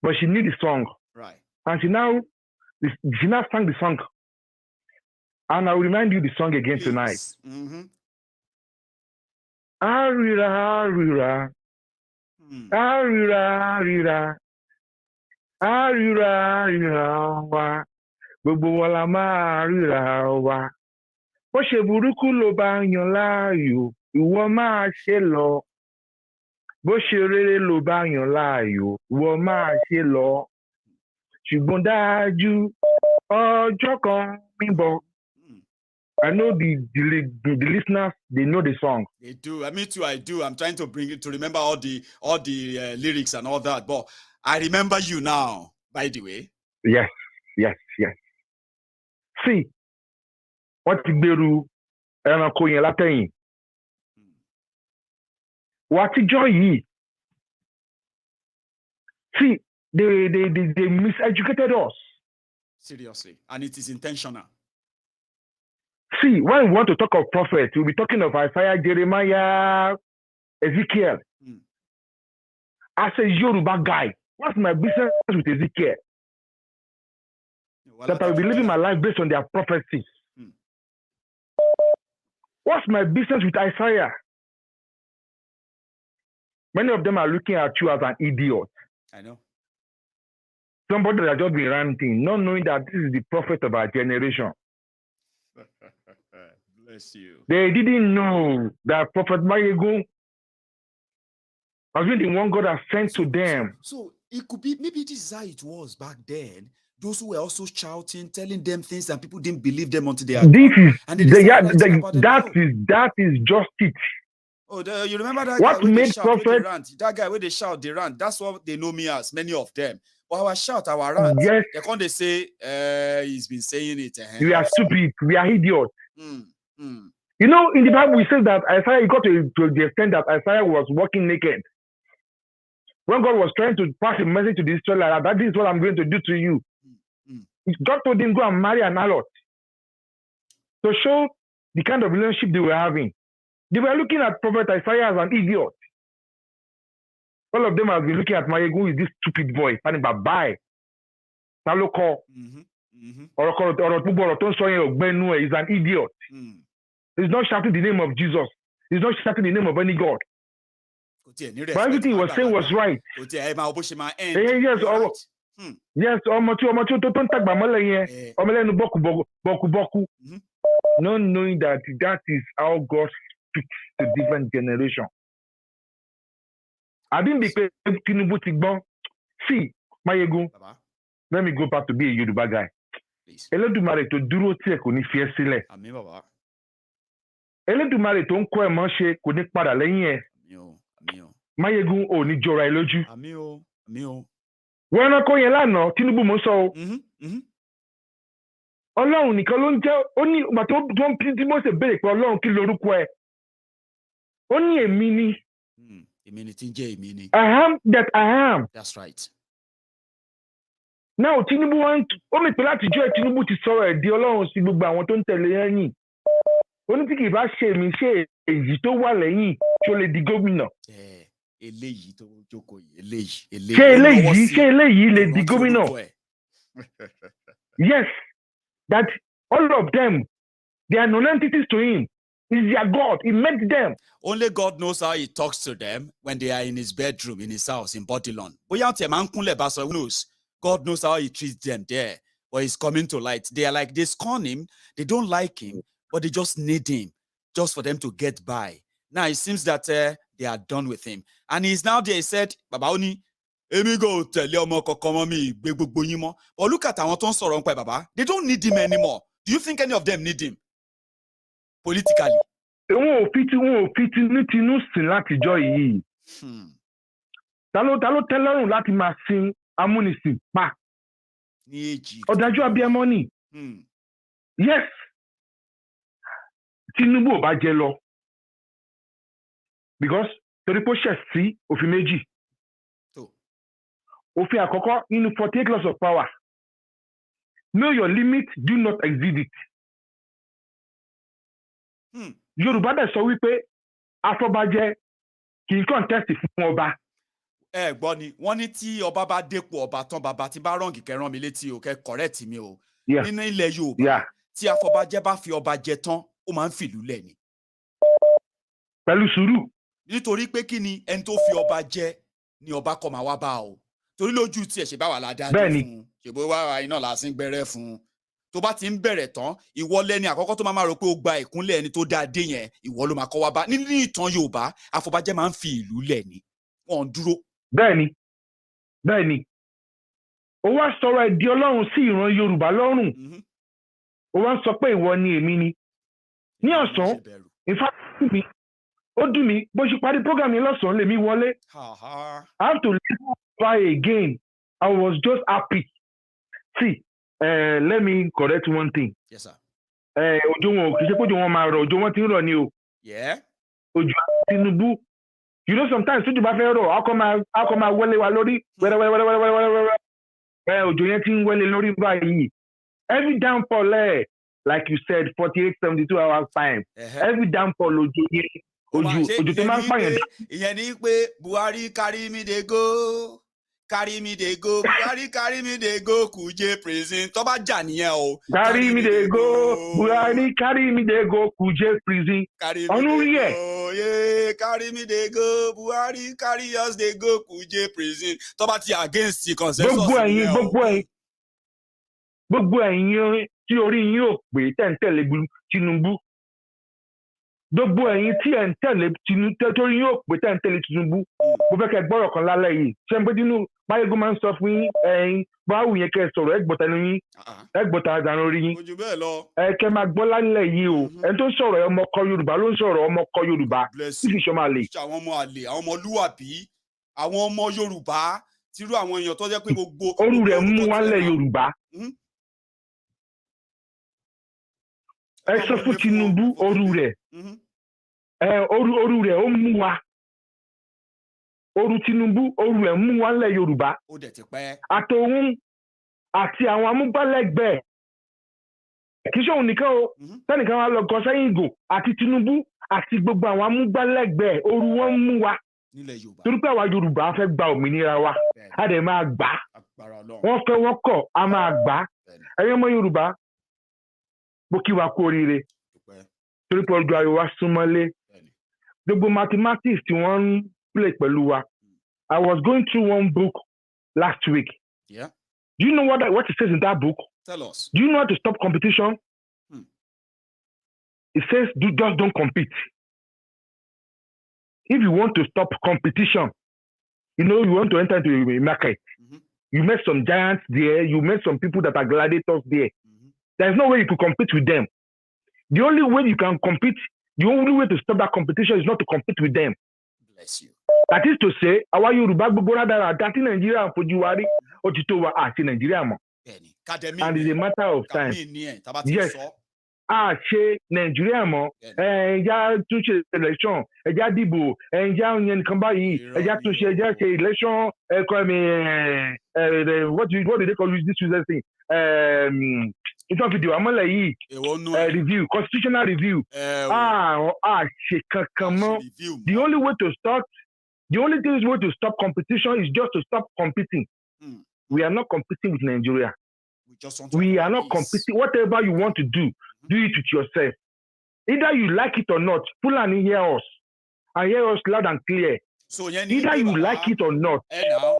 But she knew the song. Right. And she now sang the song. And I will remind you the song again tonight. Mm-hmm. Arira. Wa. Gbogbo wa la máa ríra wa. Bó ṣe burúkú ló bá yan láàyò, ìwọ máa ṣe lọ. Bó ṣe rere ló bá yan láàyò, ìwọ máa ṣe lọ. Ṣùgbọ́n dájú, ọjọ́ kan ń bọ̀. I know the listeners, they know the song. They do. Me too, I do. I'm trying to bring it to remember all the lyrics and all that. But I remember you now, by the way. Yes. See, what Beru and Koyen Latin. What joy? See, they miseducated us. Seriously. And it is intentional. See, when we want to talk of prophets, we'll be talking of Isaiah, Jeremiah, Ezekiel. As a Yoruba guy, what's my business with Ezekiel? That I will be living my life based on their prophecies. What's my business with Isaiah? Many of them are looking at you as an idiot. I know. Somebody that has just been ranting, not knowing that this is the prophet of our generation. Bless you. They didn't know that Prophet Mayego has been the one God has sent to them. So it could be, maybe this is how it was back then. Those who were also shouting, telling them things, and people didn't believe them until they are gone. That is just it. Oh, you remember that what guy made prophet? That guy where they shout, they rant. That's what they know me as, many of them. But our shout, our rant. Yes. They can't say, he's been saying it. We are stupid. We are idiots. You know, in the Bible, we say that Isaiah got to the extent that Isaiah was walking naked. when God was trying to pass a message to the Israelites that this is what I'm going to do to you, God told him, go and marry an harlot to show the kind of relationship they were having. They were looking at Prophet Isaiah as an idiot. All of them have been looking at Mayegu with this stupid boy. And bye. Taloko. He's an idiot. He's not shouting the name of Jesus. He's not shouting the name of any God. But everything he was saying was right. Yes, not knowing that is how God speaks to different generations. I didn't be Tinubu Tigbon. See, Mayegu, let me go back to be a Yoruba guy. Elédùmarè tó dúró tí ẹ kò ní fi ẹ́ sílẹ̀. Àmín bàbá. Elédùmarè tó ń kọ́ ẹ mọ́ ṣe kò ní padà lẹ́yìn ẹ. Àmín o. Máyégún ò ní jọra ẹ lójú. Àmín o. Àmín o. Wọ́n rán kó yẹn lánàá Tinubu mo sọ o. Ọlọ́run nìkan ló ń jẹ́ ó ní ìgbà tó ń bí tí Mósè béèrè pé Ọlọ́run kí lorúkọ ẹ. Ó ní èmi ni. Èmi ni tí ń jẹ́ èmi ni. I am that I am. That's right. Now Tinubu ó mi pé láti jọ́ ẹ̀ Tinubu ti sọ̀rọ̀ ẹ̀ di Ọlọ́run sí gbogbo àwọn tó ń tẹ̀lé ẹ̀yìn. Ó ní tí kì í bá ṣe èmi ṣe èyí tó wà lẹ́yìn tí ó lè di gómìnà. Eléyìí tó jókòó yìí ṣé eléyìí lè di gómìnà. Yes, that all of them, they are non-entities to him. He's their God. He made them. Only God knows how he talks to them when they are in his bedroom, in his house, in Bodilon. God knows how he treats them there. But he's coming to light. They are like, they scorn him. They don't like him, but they just need him just for them to get by. Now, it seems that they are done with him. And he's now there. He said, Baba Oni, but look at our ton Baba. They don't need him anymore. Do you think any of them need him? Politically. Amúnisìn pa ọ̀dájú abiyamọ ni. Yes, Tinubu ò bá jẹ lọ because torí pé ó ṣẹ̀ sí òfin méjì. Òfin àkọ́kọ́ nínú 48 laws of power, know your limit, do not exceed it. Yorùbá dẹ̀ sọ wípé afọbajẹ kì í contest fún ọba. Gbọ́ ni wọ́n ní tí ọba bá dépò ọba tán bàbá tí bá rọǹgì kẹrán mi létí o kẹ correct mi o. Nínú ilẹ̀ Yorùbá tí afọbajẹ bá fi ọba jẹ tán ó máa ń fìlú lẹ̀ ni. Pẹ̀lú sùúrù. Nítorí pé kí ni ẹni tó fi ọba jẹ ni ọba kọ́ máa wá bá o. Torí lójú tiẹ̀ ṣe bá wà ládàá fún un ṣèbó wá iná làásìn gbẹrẹ fún un. Tó bá ti ń bẹ̀rẹ̀ tán ìwọ lẹ́ni àkọ́kọ́ tó máa rò pé ó gba ìkúnlẹ̀ ẹni tó dáa dé yẹn ìwọ ló máa kọ́ wá bá. Nínú ìtàn Yorùbá afọbajẹ máa ń fi ìlú lẹ̀ ni wọ́n dúró. Bẹ́ẹ̀ni, ó wá sọ̀rọ̀ ẹ̀ di Ọlọ́run sí ìran Yorùbá lọ́rùn. Ó wá sọ pé ìwọ ni èmi ni. Ní ọ̀sán, ìfàkùn mi, ó dùn mí bó ṣe parí program yẹn lọ́sàn-án lèmi wọlé. I have to listen by again. I was just happy. See, let me correct one thing. Yes, sir. Òjò wọn kì í ṣe pé òjò wọn máa rọ̀, òjò wọn ti ń rọ̀ ni o. Òjò Tinubu. You know, sometimes tójú bá fẹ́ rọ̀, a kò máa wọlé wa lórí wẹ́rẹ́wẹ́rẹ́wẹ́rẹ́wẹ́rẹ́. Òjò yẹn ti ń wọlé lórí báyìí. Every downfall, like you said, 48, 72 hours time. Every downfall òjò yẹn, òjò tó máa ń pààyàn. Ìyẹn ni pé Buhari carry me dey go, Buhari carry me dey go Kuje prison. Tó bá jà nìyẹn o. Carry me dey go, Buhari carry me dey go Kuje prison. Ọ̀nù rí ẹ̀. Carry me dey go, Buhari carry us dey go Kuje prison. Tó bá ti against the consensus. Gbogbo ẹ̀yin tí orí yín ò pé tẹ̀ ń tẹ̀lé Tinubu. Gbogbo ẹ̀yin tí ẹ̀ ń tẹ̀lé Tinubu torí yín ò pé tẹ̀ ń tẹ̀lé Tinubu. Mo fẹ́ kẹ́ gbọ́rọ̀ kan lálẹ́ yìí. Ṣé ń pé Tinubu Máyégún máa ń sọ fún yín ẹ̀yin báwo yẹn kẹ́ ẹ sọ̀rọ̀ ẹgbọ̀ta ní yín ẹgbọ̀ta àdánù orí yín. Kẹ́ máa gbọ́ lálẹ́ yìí o. Ẹni tó ń sọ̀rọ̀ ọmọ ọkọ Yorùbá ló ń sọ̀rọ̀ ọmọ ọkọ Yorùbá. Tí kì í ṣọmọ àlè. Àwọn ọmọ àlè, àwọn ọmọ lúwàbí, àwọn ọmọ Yorùbá tírú àwọn èèyàn tó jẹ́ pé gbogbo. Orú rẹ̀ mú wálẹ̀ Yorùbá. Ẹ sọ fún Tinubu orú rẹ̀. Orú rẹ̀ ó mú wa. Oru Tinubu, oru ẹ̀ mú wa nílẹ̀ Yorùbá. Ó dẹ̀ ti pẹ́. Àtòun àti àwọn amúgbálẹ́gbẹ̀ẹ́. Kì í ṣe òun nìkan o. Sẹ́nìkan wa lọ gọ sẹ́yìn ìgò àti Tinubu àti gbogbo àwọn amúgbálẹ́gbẹ̀ẹ́ oru wọn ń mú wa. Nílẹ̀ Yorùbá. Torí pé àwa Yorùbá fẹ́ gba òmìnira wa. A dẹ̀ máa gbà. Wọ́n fẹ́ wọ́n kọ̀, a máa gbà. Ẹ̀yin ọmọ Yorùbá, mo kí wa kú oríire. Torí pé ọjọ́ ayọ̀ wa súnmọ́lé. Gbogbo mathematics tí wọ́n ń play pẹ̀lú wa. I was going through one book last week. Yeah. Do you know what it says in that book? Tell us. Do you know how to stop competition? It says, just don't compete. If you want to stop competition, you want to enter into a market. You met some giants there. You met some people that are gladiators there. There's no way you could compete with them. The only way you can compete, the only way to stop that competition is not to compete with them. Bless you. That is to say, our Yoruba gbogbo radara dati Nigeria fojú wa rí, ó ti tó wa àti Nigeria mọ́. And it's a matter of time. Yes. Ṣe Nigeria mọ́. Ẹja tún ṣe election, ẹja dìbò, ẹja yẹn nìkan báyìí, ẹja tún ṣe election, what do they call this user thing? Ìtàn fìdí wa mọ́lẹ̀ yìí, review, constitutional review. Ṣe kankan mọ́. The only way to stop competition is just to stop competing. We are not competing with Nigeria. We are not competing. Whatever you want to do it with yourself. Either you like it or not, Fulani hear us. And hear us loud and clear. So, either you like it or not. Either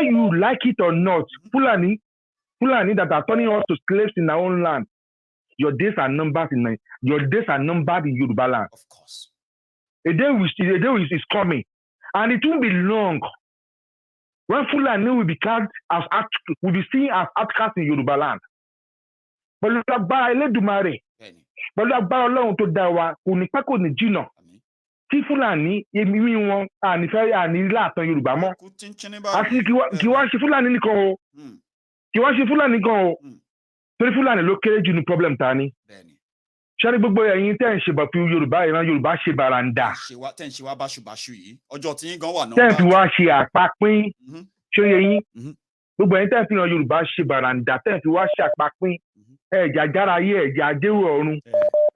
you like it or not, Fulani that are turning us to slaves in our own land. Your days are numbered in Yoruba land. Of course. A day is coming. And it won't be long. When Fulani will be seen as outcasts in Yoruba land. Pẹ̀lú agbára Elédùmarè, pẹ̀lú agbára Ọlọ́run tó dá wa, kò ní pẹ́ kò ní jìnnà. Tí Fúlàní èmi wọn àní láàtàn Yorùbá mọ́. Àti kì wá ṣe Fúlàní nìkan o. Torí Fúlàní ló kéré jù ní problem ta ni. Ṣé ní gbogbo ẹ̀yin tẹ́ ń ṣe bàtú Yorùbá ìran Yorùbá ṣe bàràǹdà. Tẹ́ ń ṣe wá báṣubàṣu yìí. Ọjọ́ tí yín gan wà náà. Tẹ́ ń fi wá ṣe àpapín. Ṣé yẹ yín? Gbogbo ẹ̀yin tẹ́ ń fi ìran Yorùbá ṣe bàràǹdà, tẹ́ ń fi wá ṣe àpapín. Ẹ̀jà jára ayé ẹ̀jà àdéhùn ọ̀run.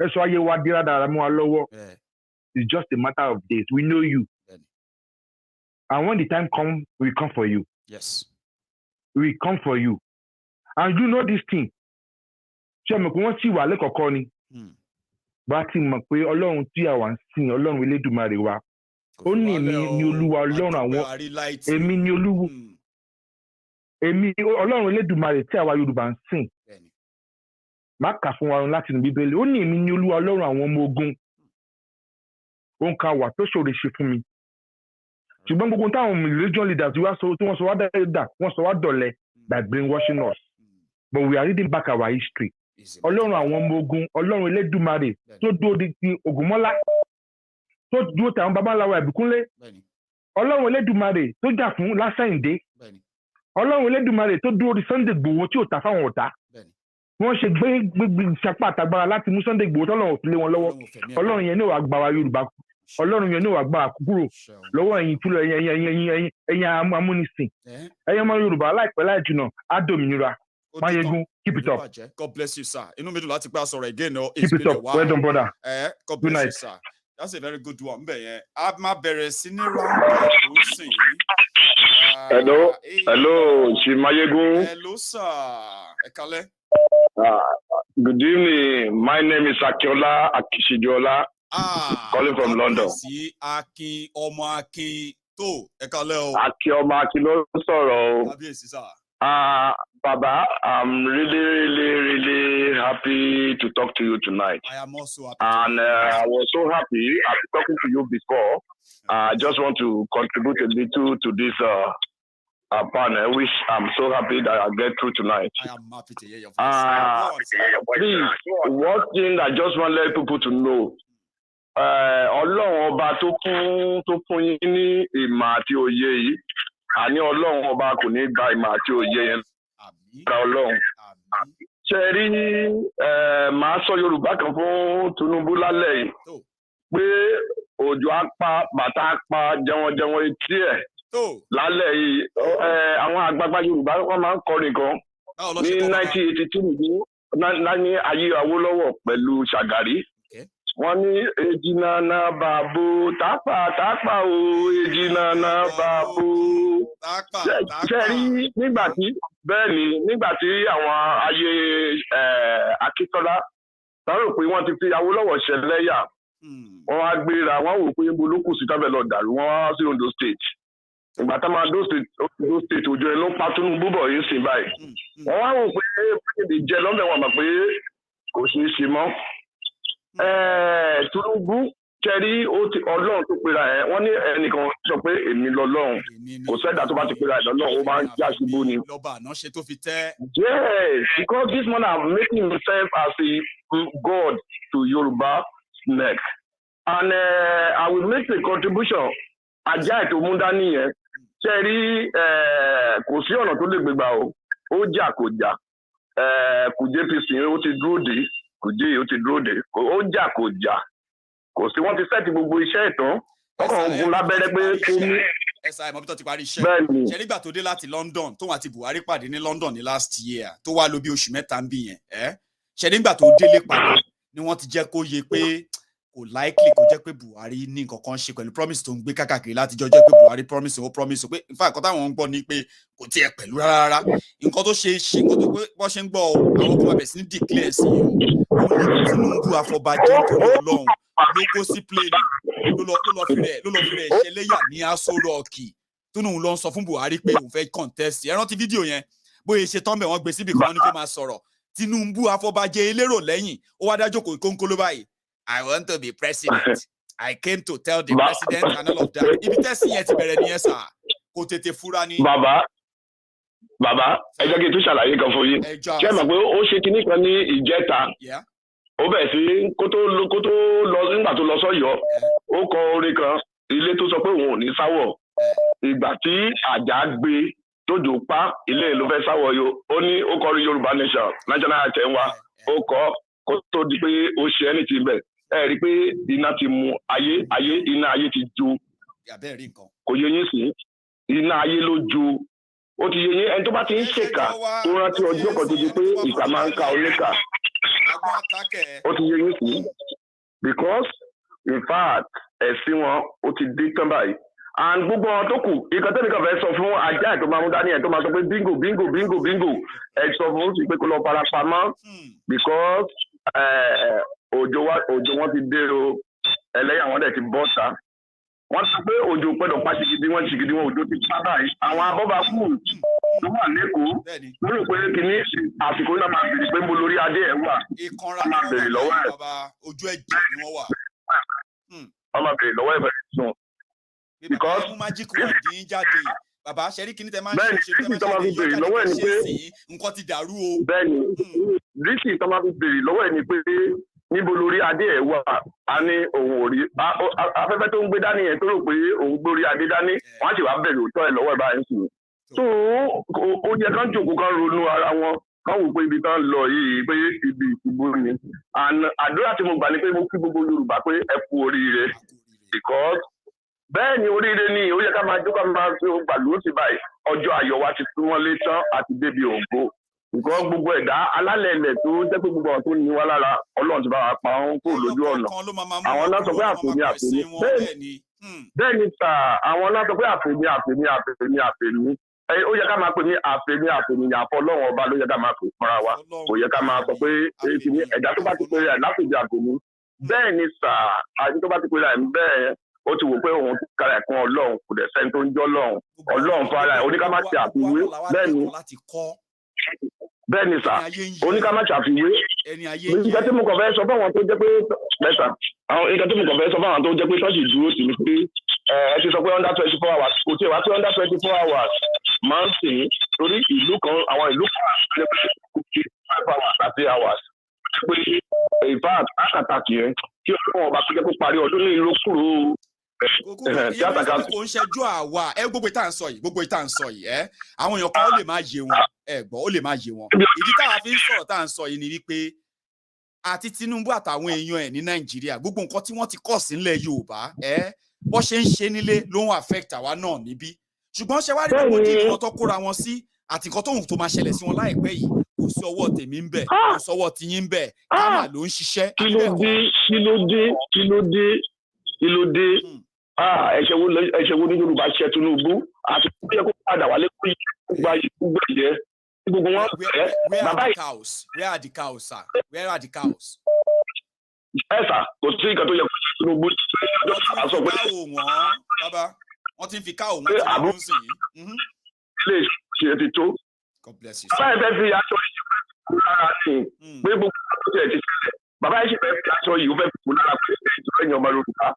Ẹ̀sọ́ ayé wa dé rádàrá mú wa lọ́wọ́. It's just a matter of days. We know you. And when the time comes, we come for you. Yes. We come for you. And you know this thing. Ṣé mo kò wọ́n sì wà lẹ́kọ̀ọ́kọ́ ni? Bá ti mọ̀ pé Ọlọ́run tí àwa ń sìn, Ọlọ́run Elédùmarè wa. Ó ní èmi ni Olúwa Ọlọ́run àwọn. Èmi ni Olúwo. Èmi Ọlọ́run Elédùmarè tí àwa Yorùbá ń sìn. Má kà fún wa láti inú Bíbélì. Ó ní èmi ni Olúwa Ọlọ́run àwọn ọmọ ogun. Ó ń ka wà tó ṣòro ṣe fún mi. Ṣùgbọ́n gbogbo táwọn religion leaders tí wọ́n sọ wá dáadáa, wọ́n sọ wá dọ̀lẹ by brainwashing us. But we are reading back our history. Ọlọ́run àwọn ọmọ ogun, Ọlọ́run Elédùmarè tó dúró di ti Ògúnmọ́lá, tó dúró ti àwọn babaláwa Ìbíkúnlé. Ọlọ́run Elédùmarè tó jà fún Lásàyìndé. Ọlọ́run Elédùmarè tó dúró di Sunday Igboho tí ò ta fáwọn ọ̀tá. Wọ́n ṣe gbé ìṣapá àtàgbára láti mú Sunday Igboho tọ́lọ́run ò fi lé wọn lọ́wọ́. Ọlọ́run yẹn ní wàá gbà wá Yorùbá. Ọlọ́run yẹn ní wàá gbà wá kúrò lọ́wọ́ ẹ̀yin fúlọ̀ ẹ̀yin amúnisìn. Ẹ̀yin ọmọ Yorùbá láìpẹ́ láì jìnnà á dòmìnira. Mayegun, keep it up. God bless you, sir. Inú mi dùn láti pé àsọ̀rọ̀ again. Keep it up. Well done, brother. God bless you, sir. That's a very good one. A máa bẹ̀rẹ̀ sí ní round up tó ń sìn yìí. Hello, Chief Mayegun. Hello, sir. Ẹ kálẹ́. Good evening. My name is Akiola Akishidiola. Calling from London. Akin ọmọ Akin tó ẹ kálẹ́ o. Akin ọmọ Akin ló sọ̀rọ̀ o. Kábíyèsí, sir. Baba, I'm really happy to talk to you tonight. I am also happy. And I was so happy after talking to you before. I just want to contribute a little to this panel, which I'm so happy that I get through tonight. I am happy to hear your voice. Please, one thing I just want to let people to know. Ọlọ́run ọba tó fún yín ní ìmọ̀ àti òye yìí. Àní Ọlọ́run ọba kò ní gba ìmọ̀ àti òye yẹn lára Ọlọ́run. Ṣé rí màá sọ Yorùbá kan fún Tinubu lálẹ́ yìí. pé òjò á pa bàtà á pa jẹun etí ẹ̀ lálẹ́ yìí àwọn àgbààgbà Yorùbá wọ́n máa ń kọrin kan ní 1982 ní ayé Awólọ́wọ̀ pẹ̀lú Ṣàgàrí wọ́n ní ejinana bàbò tápà o ejinana bàbò ṣe rí nígbà tí àwọn ayé Akíntọ́lá sáré pé wọ́n ti fi Awólọ́wọ̀ ṣẹlẹ́yà wọ́n á gbéra wọ́n wò pé bolókù sí tábẹ̀ lọ dàrú wọ́n wá sí Ondo State ìgbà tá máa Ondo State òjò ẹ̀ ló pa Tinubu bọ̀ yìí sìn báyìí wọ́n wá wò pé báyìí jẹ lọ́bẹ̀ wọn mọ̀ pé kò ṣeé ṣe mọ́ Tinubu kẹrí Ọlọ́run tó pera ẹ̀ wọ́n ní ẹnìkan sọ pé èmi lọ́lọ́run kò sẹ́dá tó bá ti pera ẹ̀ lọ́lọ́run ó máa ń já ṣubú ni. Yes, because this man are making himself as a God to Yoruba neck and I will make a contribution ajá ètò mú dání yẹn kẹrí kò sí ọ̀nà tó lè gbégbá o ó jà kò jà Kùjé APC ó ti dúró dé Kùjé ó ti dúró dé ó jà kò jà kò sí wọ́n ti sẹ́ẹ̀tì gbogbo iṣẹ́ ìtàn ọkàn ogun lábẹ́rẹ́ pé kó ní. ẹ̀sà ìmọ̀ bí tó ti parí iṣẹ́ ṣe nígbà tó dé láti London tóun àti Buhari pàdé ní London ní last year tó wá lò bí oṣù mẹ́ta ń bì yẹn ṣe nígbà tó délé padà ni wọ́n ti jẹ́ kó yé pé kò likely kó jẹ́ pé Buhari ní nǹkan kan ṣe pẹ̀lú promise tó ń gbé kákàkiri láti jọ jẹ́ pé Buhari promise pé in fact nǹkan táwọn ń gbọ́ ni pé kò tiẹ̀ pẹ̀lú rárá nǹkan tó ṣe nǹkan tó pé wọ́n ṣe ń gbọ́ àwọn kan bẹ̀rẹ̀ sí ní declare sí i Tinubu afọbajẹ nítorí Ọlọ́run ló kó sí plane ló lọ fi rẹ̀ ṣẹlẹ́yà ní Aso Rock tó nù lọ sọ fún Buhari pé òun fẹ́ contest ẹ rántí fídíò yẹn bóyá ṣe tán bẹ̀ wọ́n gbé síbi kan ní kó máa sọ̀rọ̀ Tinubu afọbajẹ elérò lẹ́yìn ó wá dájọ́ kòńkóló báyìí I want to be president. I came to tell the president and all of that. Ibi tẹ́sí yẹn ti bẹ̀rẹ̀ nìyẹn sà. Kò tètè fura ni. Bàbá, ẹ jẹ́ kí n tún ṣàlàyé kan fún yín. Ṣé ẹ mọ̀ pé ó ṣe kinní kan ní ìjẹta? Ó bẹ̀rẹ̀ sí kó tó lọ nígbà tó lọ sọ́yọ́. Ó kọ orin kan ilé tó sọ pé òun ò ní sáwọ̀. Ìgbà tí àjà gbé tójò pa ilé ló fẹ́ sáwọ̀ yo. Ó ní ó kọrin Yorùbá nation national anthem wa. Ó kọ kó tó di pé ó ṣe ẹni tí bẹ̀. Ẹ rí i pé iná ti mu iná ayé ti jó kò yẹ yín sí iná ayé ló jó ó ti yẹ yín ẹni tó bá ti ń ṣèkà tó rántí ọjọ́ kan tó di pé ìkà máa ń ka oníkà ó ti yẹ yín sí because in fact ẹ̀sìn wọn ó ti dé tán báyìí and gbogbo wọn tó kù ìkan tẹ́lẹ̀ kan fẹ́ sọ fún ajá ẹ̀ tó máa mú dání ẹ̀ tó máa sọ pé bingo ẹ̀ sọ fún sí pé kó lọ fara pamọ́ because òjò wọn ti dé o ẹlẹ́yà wọn dẹ̀ ti bọ́ ta wọ́n sọ pé òjò gbọ́dọ̀ pa ṣìgìdì wọn òjò ti pa báyìí àwọn abọ́bakú tó wà lẹ́kọ̀ọ́ lórí pé kìíní àsìkò náà máa bèrè pé mo lórí adé ẹ̀ wà wọ́n máa bèrè lọ́wọ́ ẹ̀ ojú ẹ̀jẹ̀ ni wọ́n wà. wọ́n máa bèrè lọ́wọ́ ẹ̀ bẹ̀rẹ̀ sùn. because magic word yín jáde bàbá ṣẹ́rí kìíní tẹ máa ń ṣe òṣèlú tẹ́ máa fi bèrè lọ́wọ́ ẹ̀ ni pé nǹkan ti dàrú o. bẹ́ẹ̀ni rísì tẹ́ máa fi bèrè lọ́wọ́ ẹ̀ ni pé níbo lórí adé ẹ̀ wà á ní òun ò rí afẹ́fẹ́ tó ń gbé dání yẹn tó rò pé òun gbórí adé dání wọ́n á sì wá bẹ̀rẹ̀ òótọ́ ẹ̀ lọ́wọ́ ẹ̀ báyìí sùn. tó ó yẹ kán jòkó kán ronú ara wọn kán wò pé ibi tán lọ yìí pé ibi ìṣubú ni. àdúrà tí mo gbà ni pé mo kí gbogbo Yorùbá pé ẹ kú oríire because bẹ́ẹ̀ ni oríire ni ó yẹ ká máa jókòó máa fi gbàlú sí báyìí ọjọ́ ayọ̀ wa ti súnmọ́ létán àti débi òǹgbò nǹkan gbogbo ẹ̀dá alálẹ̀ ilẹ̀ tó jẹ́ pé gbogbo àwọn tó ní wá lára Ọlọ́run ti bá wa pa wọn kúrò lójú ọ̀nà àwọn náà sọ pé àfẹ́mi bẹ́ẹ̀ ni sà àwọn náà sọ pé àfẹ́mi ó yẹ ká máa pè ní àfẹ́mi àfọ Ọlọ́run ọba ló yẹ ká máa pè fúnra wa kò yẹ ká máa sọ pé ẹ̀dá tó bá ti pè rẹ̀ láfẹ̀jẹ̀ àfẹ́mi bẹ́ẹ̀ ni sà àti tó bá ti pè rẹ̀ bẹ́ẹ̀ ó ti wò pé òun ti kára ẹ̀kún Ọlọ́run kò dẹ̀ sẹ́ni tó ń jọ́ Ọlọ́run fara ẹ̀ oníkàmá ti àfiwé bẹ́ẹ̀ ni sà oníkàmá ti àfiwé nǹkan tí mo kàn fẹ́ sọ fáwọn tó jẹ́ pé mẹ́ta àwọn nǹkan tí mo kàn fẹ́ sọ fáwọn tó jẹ́ pé ṣọ́ọ̀ṣì dúró sí ni pé ẹ ti sọ pé under 24 hours kò tí ì wá sí under 24 hours máa ń sìn torí ìlú kan àwọn ìlú kan jẹ́ pé kò tí 5 hours àti hours pé ìfà àtàkì yẹn kí ọlọ́run ọba tó jẹ́ pé parí ọdún ní ìlú kúrò kò ń ṣẹjú àwa gbogbo ìta ń sọ yìí àwọn èèyàn kan ó lè má yé wọn gbọ́ ó lè má yé wọn ìdí táwa fi ń sọ̀rọ̀ tá à ń sọ yìí ni wípé àti Tinubu àtàwọn èèyàn ẹ̀ ní Nàìjíríà gbogbo nǹkan tí wọ́n ti kọ̀ sí nílẹ̀ Yorùbá bó ṣe ń ṣe nílé ló ń affect àwa náà níbí ṣùgbọ́n ṣe wá rí gbogbo díìlì wọn tó kóra wọn sí àti nǹkan tóhun tó máa ṣẹlẹ̀ sí wọn láìpẹ́ yìí kò sí ọwọ́ tèmi ń bẹ̀ kò sọ́wọ́ tiyín ń bẹ̀ kámà ló ń ṣiṣẹ́. kí ló dé ẹ̀ṣẹ̀ wo ní Yorùbá ṣe Tinubu àti kó yẹ kó padà wálé kó yẹ kó gba ìgbà yẹ gbogbo wọn. Where are the cows, sir? Where are the cows? ẹ sà kò sí nǹkan tó yẹ kó ṣe Tinubu. wọ́n ti ń fi káwò wọ́n ti ń sìn yìí. ilé ìṣe ti tó. God bless you. bàbá yẹn fẹ́ fi aṣọ yìí fún lára sí i pé gbogbo àwọn tó ti ṣẹlẹ̀ bàbá yẹn sì fẹ́ fi aṣọ yìí fẹ́ fún lára pé ìjọba ẹ̀yìn ọmọ Yorùbá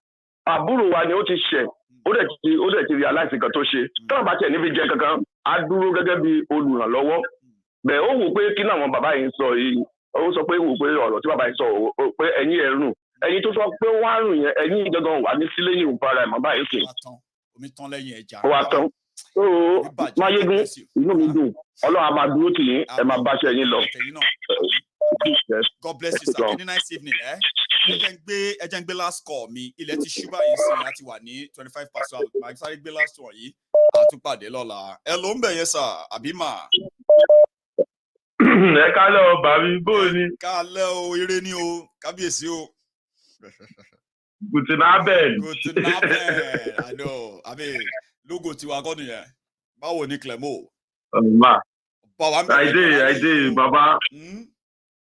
àbúrò wa ni ó ti ṣẹ̀ ó dẹ̀ ti realize nǹkan tó ṣe tọ́wọ́n bá tiẹ̀ níbi jẹ kankan á dúró gẹ́gẹ́ bí olùrànlọ́wọ́ bẹ́ẹ̀ ó wò pé kí làwọn bàbá yìí sọ yìí ó sọ pé wò pé ọ̀rọ̀ tí bàbá yìí sọ pé ẹ̀yin ẹ̀rùn ẹ̀yin tó sọ pé wọ́n á rùn yẹn ẹ̀yin gangan wà ní sílé yìí ń para ẹ̀ mọ́ báyìí kì í. omi tán lẹ́yìn ẹja. ó wà tán ó Máyégún inú mi dùn Ọlọ́run á máa dúró tì yín ẹ máa báṣẹ́ yín lọ. God bless you sir. Any nice evening. ẹ jẹ́ ń gbé last call mi ilẹ̀ ti ṣú báyìí sí láti wà ní 25%. màá sáré gbé last one yìí àtúpàdé lọ́la. ẹ ló ń bẹ̀ yẹn sà àbí mà. ẹ kálẹ̀ o bàbí bó ni. kálẹ̀ o eré ni o kábíyèsí o. Guten Abend. Guten Abend. I know. I mean, logo tiwa kọ́ nìyẹn. Báwo ni Clemo? I did, Baba.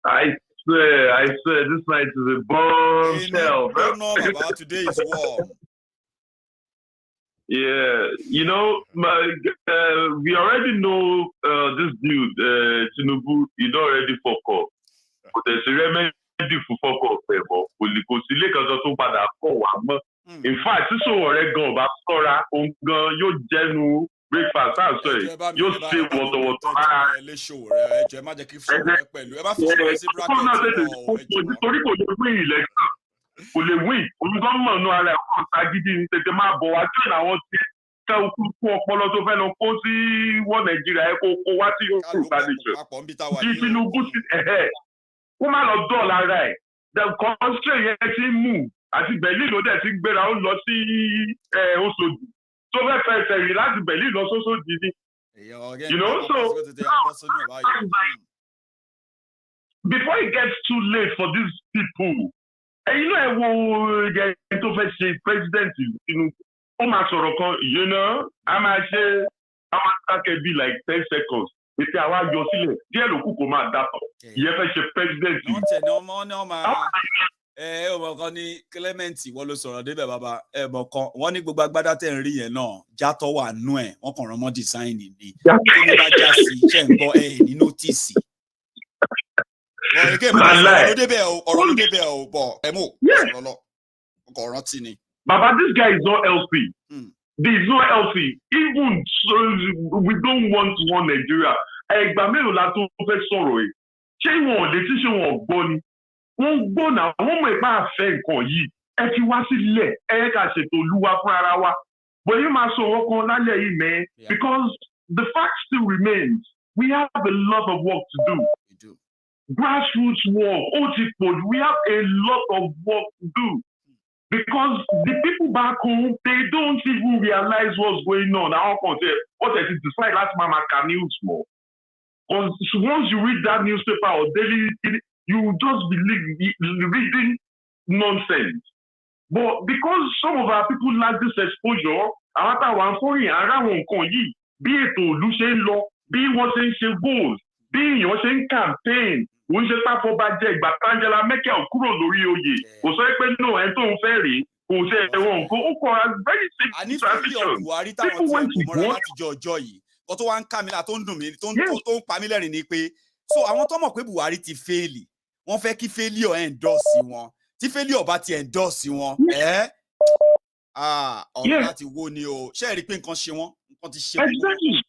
I swear, this night is a bombshell. No, Baba, today is warm. Yeah, you know, we already know this dude, Tinubu, already fuck up. But there's a remedy for fuck up, kò sí ilé kan tó padà kọ̀ wá mọ́. In fact, sísọ ọ̀rẹ́ gan ọba sọ́ra òun gan yóò jẹ́nu breakfast àṣọ ẹ̀ yóò ṣe wọ̀tọ̀wọ̀tọ̀ ara. Ẹ má jẹ́ kí fún ẹ pẹ̀lú ẹ bá fi ṣe sí bracket náà. Torí kò lè win election kò lè win olùdókòmọ̀ náà ara ẹ̀ kọ́ ṣàgídí ní tètè máa bọ̀ wá tí àwọn ti kẹ́ okú fún ọpọlọ tó fẹ́ lọ kó sí wọ́n Nàìjíríà ẹ̀ kó wá sí Yorùbá nation. Kí Tinubu sí kó má lọ dọ́ọ̀lù ara ẹ̀ the constraint yẹn ti ń mú àti Berlin ló dẹ̀ ti ń gbéra ó lọ sí Òṣòdì tó fẹ́ fẹsẹ̀ rìn láti Berlin lọ sóṣòdì ni. So before it gets too late for these people ẹ wo ẹ tó fẹ́ ṣe president Tinubu ó máa sọ̀rọ̀ kan a máa ṣe a máa dákẹ́ bí like 10 seconds ètò àwa yọ sílẹ̀ díẹ̀ ló kù kó máa dàpọ̀ ìyẹn fẹ́ ṣe president. wọ́n tẹ̀ ní ọmọ máa ọmọ kan ní Clement wọ́n ló sọ̀rọ̀ débẹ̀ bàbá ẹ̀bọ̀ kan wọ́n ní gbogbo agbádá tẹ̀ ń rí yẹn náà játọ̀ wà nú ẹ̀ wọ́n kàn rán mọ́ dísáìnì ni tí wọ́n bá já sí iṣẹ́ ń gbọ́ ní nótìsì. ọ̀rọ̀ ló débẹ̀ o bọ̀ ẹ̀mú ọ̀rọ̀ lọ ọkọ̀ rántí ni. Baba, this guy is not healthy. There is no healthy. Even so, we don't want one Nigeria. Ẹgbà mélòó la tó fẹ́ sọ̀rọ̀ yìí? Ṣé wọn ò lè tí ṣe wọn gbọ́ ni? Wọ́n gbọ́ náà, wọ́n mọ̀ ipá àfẹ́ nǹkan yìí. Ẹ fi wá sílẹ̀, ẹ ká ṣètò olúwa fún ara wa. Bóyá máa sọ ọwọ́ kan lálẹ́ yìí mẹ́. Because the fact still remains, we have a lot of work to do. We do. Grassroots work, we have a lot of work to do. Because the people back home, they don't even realize what's going on. I want to say, what is it? Decide last mama can news more. Because once you read that newspaper or daily, you just believe reading nonsense. But because some of our people lack this exposure, àwọn àwọn foreign ara wọn nǹkan yìí bí ètò òlú ṣe ń lọ, bí wọ́n ṣe ń ṣe goals, bí èèyàn ṣe ń campaign. Òun ṣe pápọ̀ bá jẹ́ ìgbà Angela Merkel kúrò lórí oyè. Kò sọ pé no ẹ̀ tó ń fẹ́ rèé. Kò ṣe ẹ̀wọ̀n nǹkan. Ó kọ́ very simple transition. Àní Buhari táwọn tí wọ́n mọ̀ra látijọ́ ọjọ́ yìí. Kò tó wá ń ká mi là tó ń dùn mí tó ń pa mí lẹ́rìn ni pé so àwọn tó mọ̀ pé Buhari ti fẹ́ẹ̀lì. Wọ́n fẹ́ kí failure endorse wọn. Tí failure bá ti endorse wọn. Ọ̀rọ̀ láti wo ni o. Ṣé ẹ rí pé nǹkan ṣe wọ́n? Nǹkan ti ṣe wọ́n.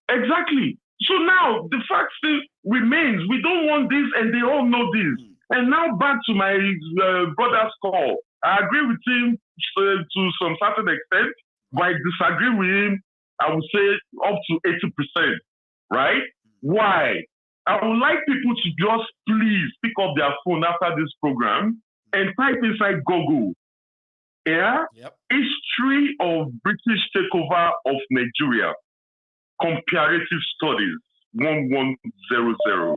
Exactly. So now the fact still remains. We don't want this, and they all know this. And now back to my brother's call. I agree with him to some certain extent, but I disagree with him. I would say up to 80%. Right? Why? I would like people to just please pick up their phone after this program and type inside Google, history of British takeover of Nigeria, comparative studies 1100.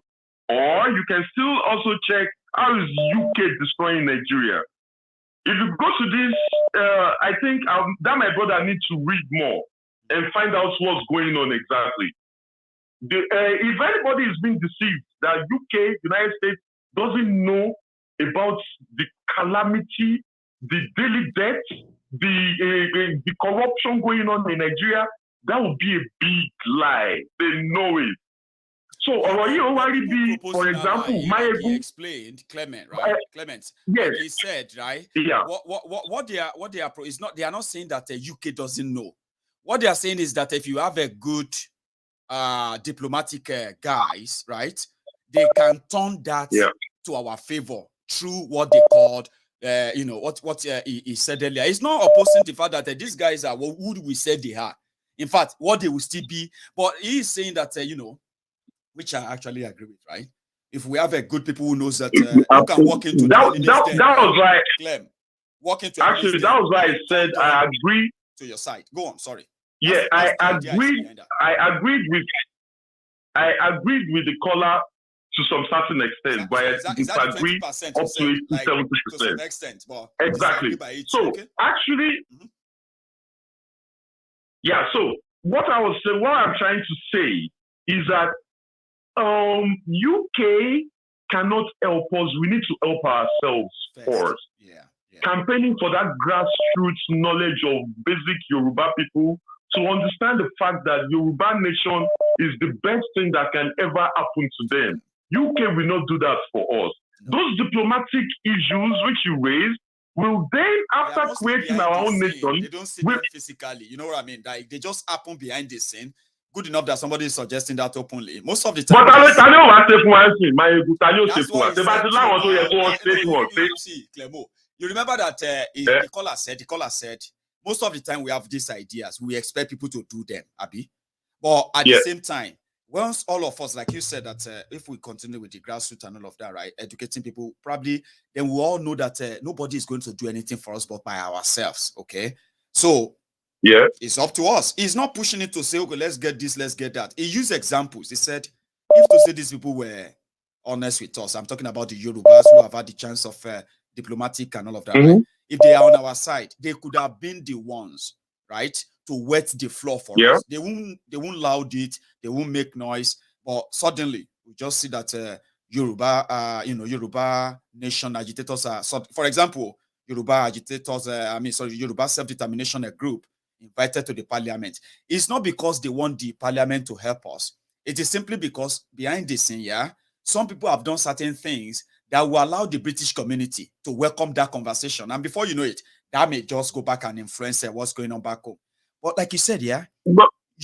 Or you can still also check how is UK destroying Nigeria. If you go to this, I think that my brother needs to read more and find out what's going on exactly. If anybody is being deceived that UK, United States, doesn't know about the calamity, the daily death, the corruption going on in Nigeria, that would be a big lie. They know it. So, for example, he explained, Clement, right? Clement, yes, like he said, right? Yeah. What they are is not. They are not saying that the UK doesn't know. What they are saying is that if you have a good diplomatic guys, right, they can turn that to our favor through what they called, what he said earlier. It's not opposing the fact that these guys are who we said they are. In fact, what they will still be. But he is saying that, which I actually agree with, right? If we have a good people who knows that who can walk into that was right. Clem, walk into actually that was why I said I agree to your side. Go on, sorry. Yeah, I agreed with the caller to some certain extent, but I disagree up to 70%. To some extent, but exactly. So actually, so what I'm trying to say is that UK cannot help us. We need to help ourselves first. Campaigning for that grassroots knowledge of basic Yoruba people to understand the fact that Yoruba nation is the best thing that can ever happen to them. UK will not do that for us. No. Those diplomatic issues which you raised will then, after creating our own nation, they don't see them physically. You know what I mean? Like they just happen behind the scene. Good enough that somebody is suggesting that openly. Most of the time. See, Clemo, you remember that the caller said, most of the time we have these ideas, we expect people to do them, Abi. But at the same time, once all of us, like you said, that if we continue with the grassroots and all of that, right, educating people, probably then we all know that nobody is going to do anything for us but by ourselves. Okay, so it's up to us. He's not pushing it to say, okay, let's get this, let's get that. He used examples. He said, if to say these people were honest with us, I'm talking about the Yorubas who have had the chance of diplomatic and all of that, right? If they are on our side, they could have been the ones, right, to wet the floor for us. They won't loud it, they won't make noise, but suddenly we just see that Yoruba, Yoruba nation agitators are, for example, Yoruba agitators, Yoruba self-determination group invited to the parliament. It's not because they want the parliament to help us. It is simply because behind the scene, some people have done certain things that will allow the British community to welcome that conversation. And before you know it, that may just go back and influence what's going on back home. But like you said, your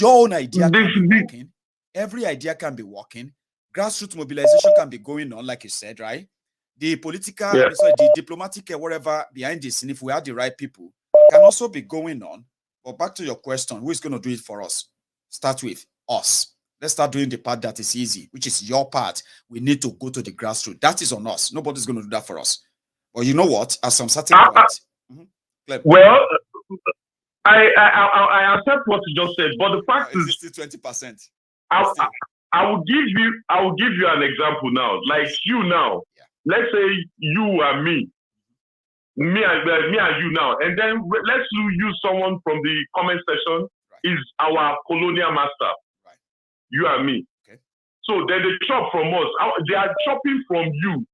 own idea can be working. Every idea can be working. Grassroots mobilization can be going on, like you said, right? The political, the diplomatic, whatever behind the scene, if we have the right people, can also be going on. But back to your question, who is going to do it for us? Start with us. Let's start doing the part that is easy, which is your part. We need to go to the grassroots. That is on us. Nobody's going to do that for us. But you know what? At some certain point, well, I accept what you just said, but the fact is still 20%. I will give you an example now. Like you now, let's say you and me and you now, and then let's use someone from the comment section is our colonial master. You and me. Okay. So then they chop from us. They are chopping from you.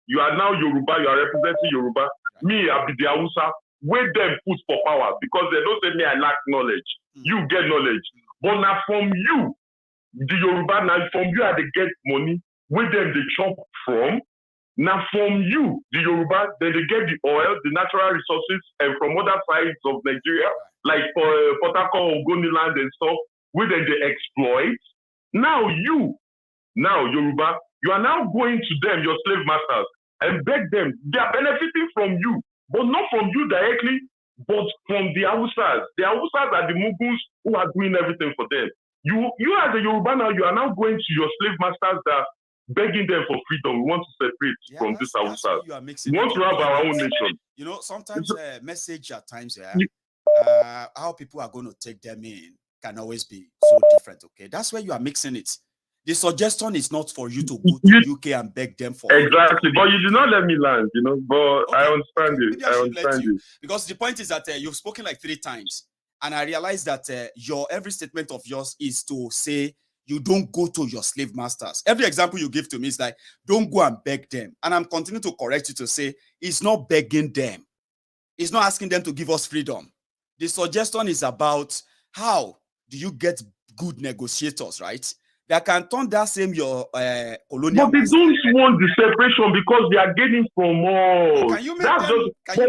You are now Yoruba. You are representing Yoruba. Me, I be the Hausa. Where them put for power because they don't say me I lack knowledge. You get knowledge. But now from you, the Yoruba, now from you are they get money. Where them they chop from. Now from you, the Yoruba, then they get the oil, the natural resources, and from other sides of Nigeria, like for Port Harcourt, Ogoniland and stuff. Where then they exploit. Now Yoruba, you are now going to them, your slave masters, and beg them. They are benefiting from you, but not from you directly, but from the Hausas. The Hausas are the Mughals who are doing everything for them. You as a Yoruba now, you are now going to your slave masters that begging them for freedom. We want to separate from this outside. We want to have our own nation. You know, sometimes message at times, how people are going to take them in can always be so different. Okay, that's where you are mixing it. The suggestion is not for you to go to UK and beg them for exactly, but you did not let me land, you know. But okay. I understand it. I understand you because the point is that you've spoken like 3 times, and I realize that your every statement of yours is to say you don't go to your slave masters. Every example you give to me is like, don't go and beg them, and I'm continuing to correct you to say it's not begging them, it's not asking them to give us freedom. The suggestion is about how do you get good negotiators, right? That can turn that same your colonial. But they don't want the separation because they are getting from all. Can you make them do that?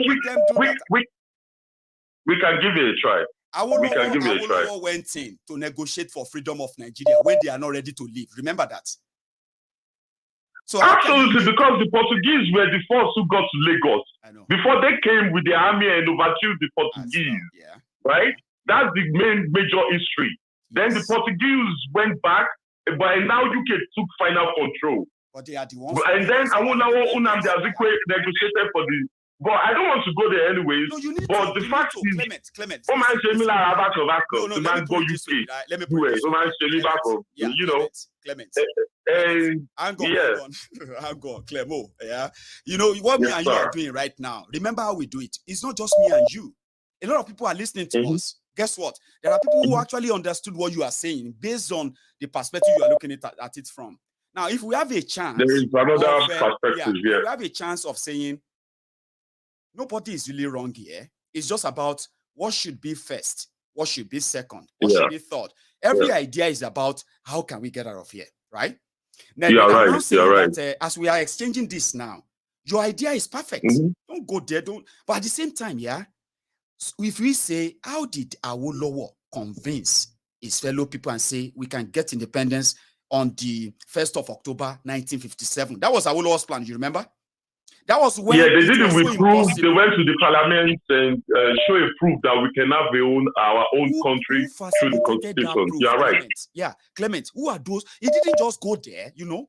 We can give it a try. Awolowo went in to negotiate for freedom of Nigeria when they are not ready to leave. Remember that. So absolutely, because the Portuguese were the first who got to Lagos. Before they came with the army and overthrew the Portuguese. Right? That's the major history. Then the Portuguese went back. But now UK took final control. But they are the ones. And then Awolowo Nnamdi Azikiwe negotiated for the. But I don't want to go there anyways. No, you need but to. The fact is, Clement. Let me put it this way. Let me put it this way. You know, Clement. Hang on, Clemo. Yeah. You know what me and you are doing right now. Remember how we do it. It's not just me and you. A lot of people are listening to us. Guess what? There are people who actually understood what you are saying based on the perspective you are looking at it from. Now, if we have a chance, there is another perspective here. We have a chance of saying nobody is really wrong here. It's just about what should be first, what should be second, what should be third. Every idea is about how can we get out of here, right? Now, you're right. That, as we are exchanging this now, your idea is perfect. Don't go there, But at the same time, if we say, how did Awolowo convince his fellow people and say we can get independence on the 1st of October 1957? That was Awolowo's plan, you remember? That was when they did it with proof. They went to the parliament and show a proof that we can have our own country through the constitution. You're right. Clement, who are those? He didn't just go there, you know.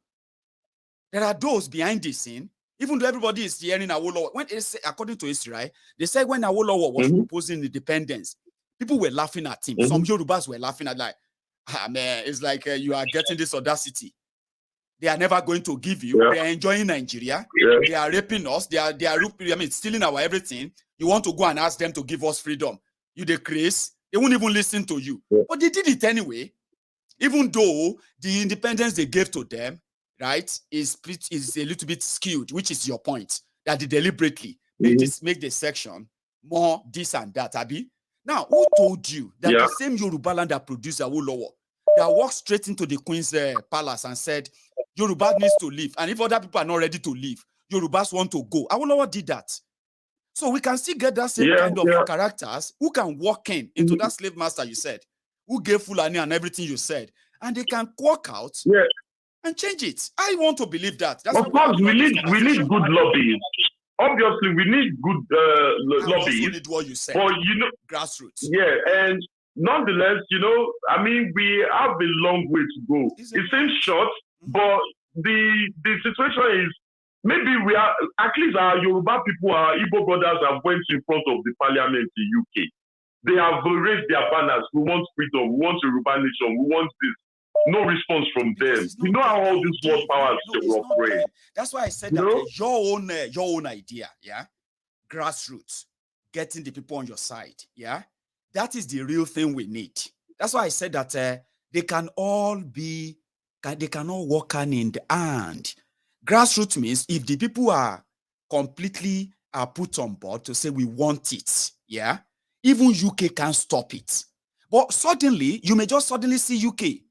There are those behind the scene. Even though everybody is hearing Awolowo, when according to history, right, they said when Awolowo was proposing independence, people were laughing at him. Some Yorubas were laughing at man, it's like you are getting this audacity. They are never going to give you. They are enjoying Nigeria. They are raping us. They are stealing our everything. You want to go and ask them to give us freedom. You the craze. They won't even listen to you. But they did it anyway. Even though the independence they gave to them, right, is a little bit skewed, which is your point, that they deliberately make the section more this and that, Abi. Now, who told you that the same Yoruba land that produced Awolowo, that walked straight into the Queen's palace and said, Yoruba needs to leave, and if other people are not ready to leave, Yorubas want to go. Awolowo did that. So we can still get that same kind of characters who can walk into that slave master you said, who gave Fulani and everything you said, and they can walk out and change it. I want to believe that. That's of course, we need good lobbying. Obviously, we need good lobbying. Need what you said. But you know, grassroots. Yeah, and nonetheless, you know, I mean, we have a long way to go. It seems short, but the situation is maybe we are at least our Yoruba people, our Igbo brothers have went in front of the parliament in UK. They have raised their banners. We want freedom. We want a Yoruba nation. We want this. No response from them. You know how all these world powers operate. That's why I said that your own idea, grassroots, getting the people on your side, that is the real thing we need. That's why I said that they can all work hand in hand. Grassroots means if the people are completely put on board to say we want it, even UK can't stop it. But suddenly, you may just suddenly see UK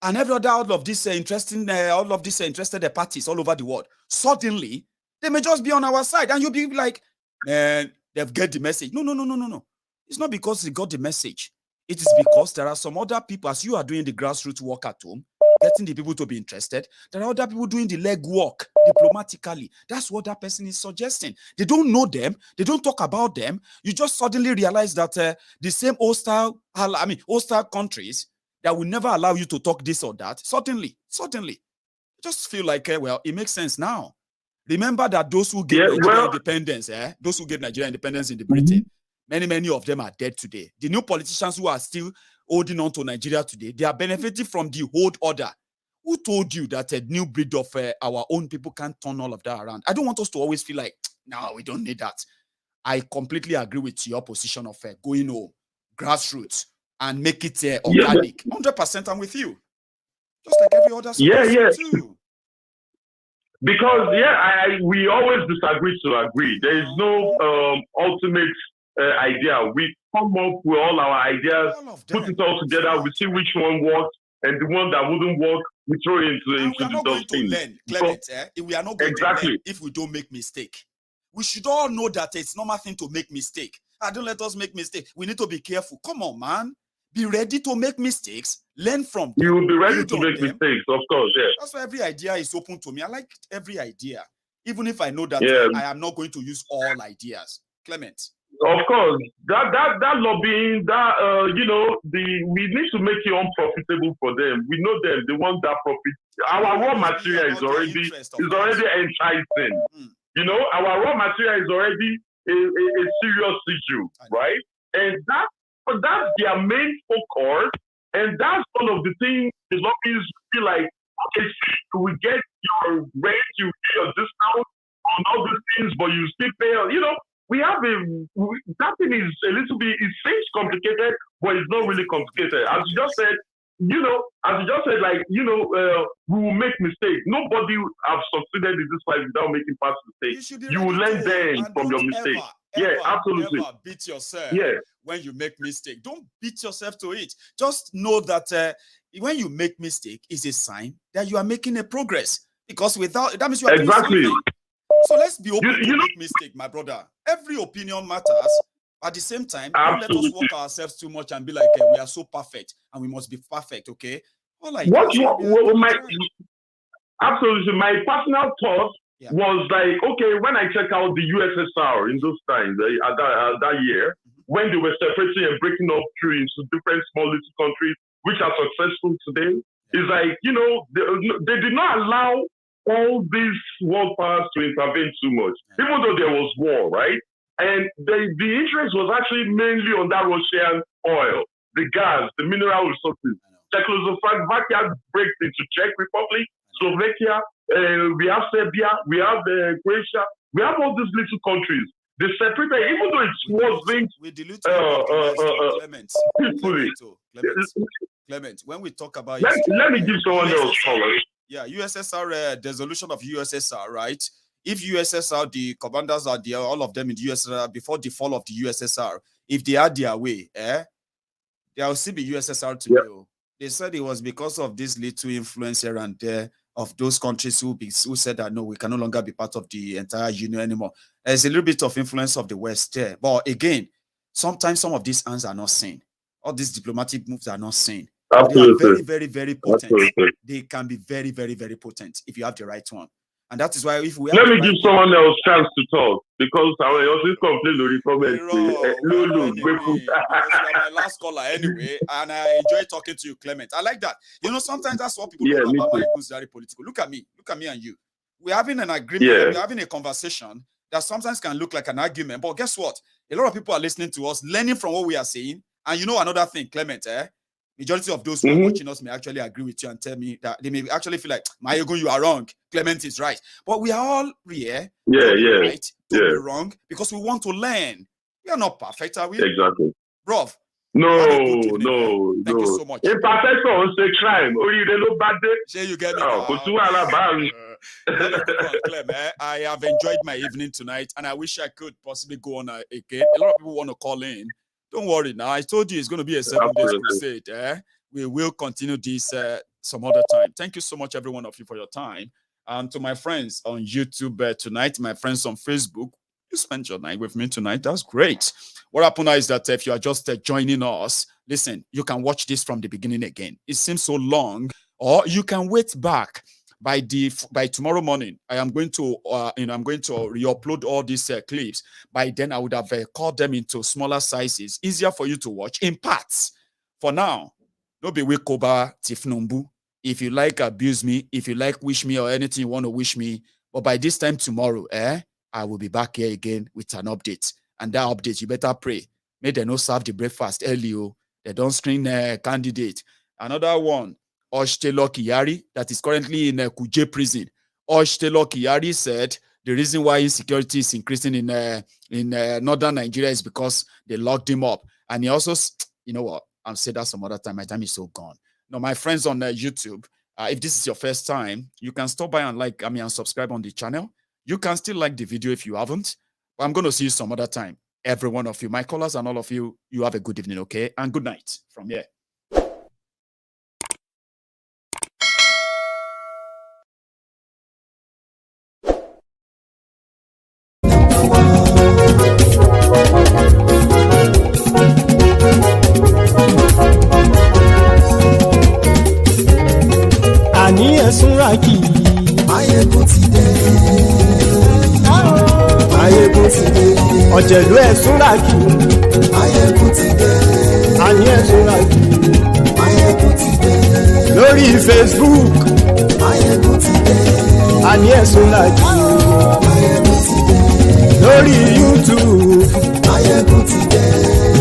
and every other all of these interested parties all over the world. Suddenly, they may just be on our side, and you'll be like, man, they've got the message. No. It's not because they got the message. It is because there are some other people, as you are doing the grassroots work at home, getting the people to be interested. There are other people doing the leg work diplomatically. That's what that person is suggesting. They don't know them. They don't talk about them. You just suddenly realize that the same hostile countries, that will never allow you to talk this or that, certainly. I just feel like, well, it makes sense now. Remember that those who gave Nigeria independence, those who gave Nigeria independence in the Britain, many of them are dead today. The new politicians who are still holding on to Nigeria today, they are benefiting from the old order. Who told you that a new breed of our own people can't turn all of that around? I don't want us to always feel like, no, we don't need that. I completely agree with your position of going grassroots and make it organic. 100% I'm with you. Just like every other too. Because we always disagree to agree. There is no ultimate idea. We come up with all our ideas, put it all together. We see which one works, and the one that wouldn't work, we throw it into the dustbin. Clement, we are not going to learn if we don't make mistake. We should all know that it's normal thing to make mistake. Don't let us make mistake. We need to be careful. Come on, man. Be ready to make mistakes. Learn from them. You will be ready to make mistakes, of course, yeah. That's why every idea is open to me. I like every idea, even if I know that I am not going to use all ideas. Clement. Of course, that lobbying, we need to make it unprofitable for them. We know them, the ones that profit. Our raw material is already enticing. Our raw material is already a serious issue, right? And that's their main focus, and that's one of the things the lobbyists feel like, okay, we get your rate, you get your discount on all these things, but you still pay. We have that thing is a little bit, it seems complicated, but it's not really complicated. As you just said, we will make mistakes. Nobody have succeeded in this life without making past mistakes. You will learn then from your mistakes. Absolutely. Never beat yourself when you make mistake. Don't beat yourself to it. Just know that when you make mistake, is a sign that you are making a progress. Because without that means you are doing something. So let's be open to make mistake, my brother. Every opinion matters. At the same time, don't let us work ourselves too much and be like, we are so perfect and we must be perfect, okay? Absolutely. My personal thought was like, okay, when I check out the USSR in those times, that year, when they were separating and breaking up into different small little countries, which are successful today, it's like, they did not allow all these world powers to intervene too much, even though there was war, right? And the interest was actually mainly on that Russian oil, the gas, the mineral resources. Czechoslovakia breaks into Czech Republic, Slovakia, we have Serbia, we have Croatia, we have all these little countries. They separated, even though it wasn't peacefully. Clement, when we talk about let me give someone else color. Yeah, USSR, dissolution of USSR, right? If USSR, the commanders are there, all of them in the USSR, before the fall of the USSR, if they had their way, there will still be USSR today. Yep. They said it was because of this little influence here and there of those countries who said that, no, we can no longer be part of the entire union anymore. There's a little bit of influence of the West there. But again, sometimes some of these hands are not seen. All these diplomatic moves are not seen. They are very, very, very potent. Absolutely. They can be very, very, very potent if you have the right one. And that is why if we let me give someone else chance to talk, because I will also complain the my last caller anyway, and I enjoy talking to you, Clement. I like that. Sometimes that's what people know about my very political. Look at me and you. We're having an agreement, we're having a conversation that sometimes can look like an argument, but guess what? A lot of people are listening to us, learning from what we are saying. And another thing, Clement, majority of those who are watching us may actually agree with you and tell me that they may actually feel like, Mayogo, you are wrong. Clement is right. But we are all here. Right, to be wrong, because we want to learn. We are not perfect, are we? Exactly. Bro. No. Thank you so much. Imperfection is a crime. You get me? I have enjoyed my evening tonight, and I wish I could possibly go on again. A lot of people want to call in. Don't worry now. I told you it's going to be a 7 days crusade. We will continue this some other time. Thank you so much, every one of you, for your time. And to my friends on YouTube tonight, my friends on Facebook, you spent your night with me tonight. That's great. What happened now is that if you are just joining us, listen, you can watch this from the beginning again. It seems so long, or you can wait back. By tomorrow morning, I'm going to re-upload all these clips. By then, I would have cut them into smaller sizes, easier for you to watch in parts. For now, no be Wikoba Tifnumbu. If you like, abuse me. If you like, wish me or anything you want to wish me. But by this time tomorrow, I will be back here again with an update. And that update, you better pray. May they not serve the breakfast early. They don't screen a candidate. Another one, Oshtelo Kiyari, that is currently in Kuje prison. Oshtelo Kiyari said the reason why insecurity is increasing in northern Nigeria is because they locked him up. And he also, you know what, I'll say that some other time. My time is so gone. Now, my friends on YouTube, if this is your first time, you can stop by and subscribe on the channel. You can still like the video if you haven't. But I'm going to see you some other time. Every one of you, my callers and all of you, you have a good evening, okay? And good night from here. Àní ẹ̀sùn ràkì. Máyégún ti dé. Máyégún ti dé. Ọ̀jẹ̀lú ẹ̀sùn ràkì. Máyégún ti dé. Àní ẹ̀sùn ràkì. Máyégún ti dé. Lórí Facebook. Máyégún ti dé. Àní ẹ̀sùn ràkì. Máyégún ti dé. Lórí YouTube. Máyégún ti dé.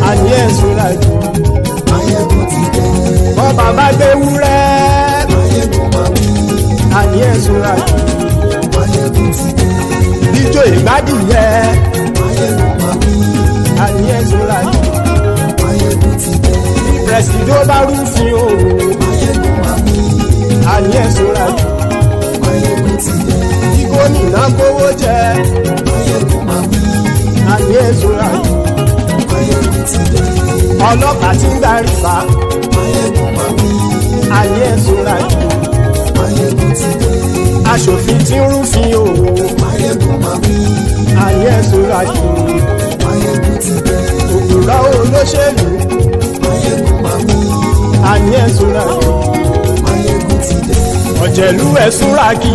Àní ẹ̀sùn ràkì. Máyégún ti dé. Bọ́ bàbá gbé wúrẹ́. Àní ẹ̀sùn ràkì. Ijó ìgbádìyẹ. Àní ẹ̀sùn ràkì. Presido bá rúfin o. Àní ẹ̀sùn ràkì. Igbó nìna kówó jẹ. Àní ẹ̀sùn ràkì. Ọlọ́pàá tí ń darí bá. Àní ẹ̀sùn ràkì. Aṣòfin tí ń rúfin o. Àní ẹ̀sùn ràkì. Òpùrọ́ olóṣèlú. Àní ẹ̀sùn ràkì. Ọ̀jẹ̀lú ẹ̀sùn ràkì.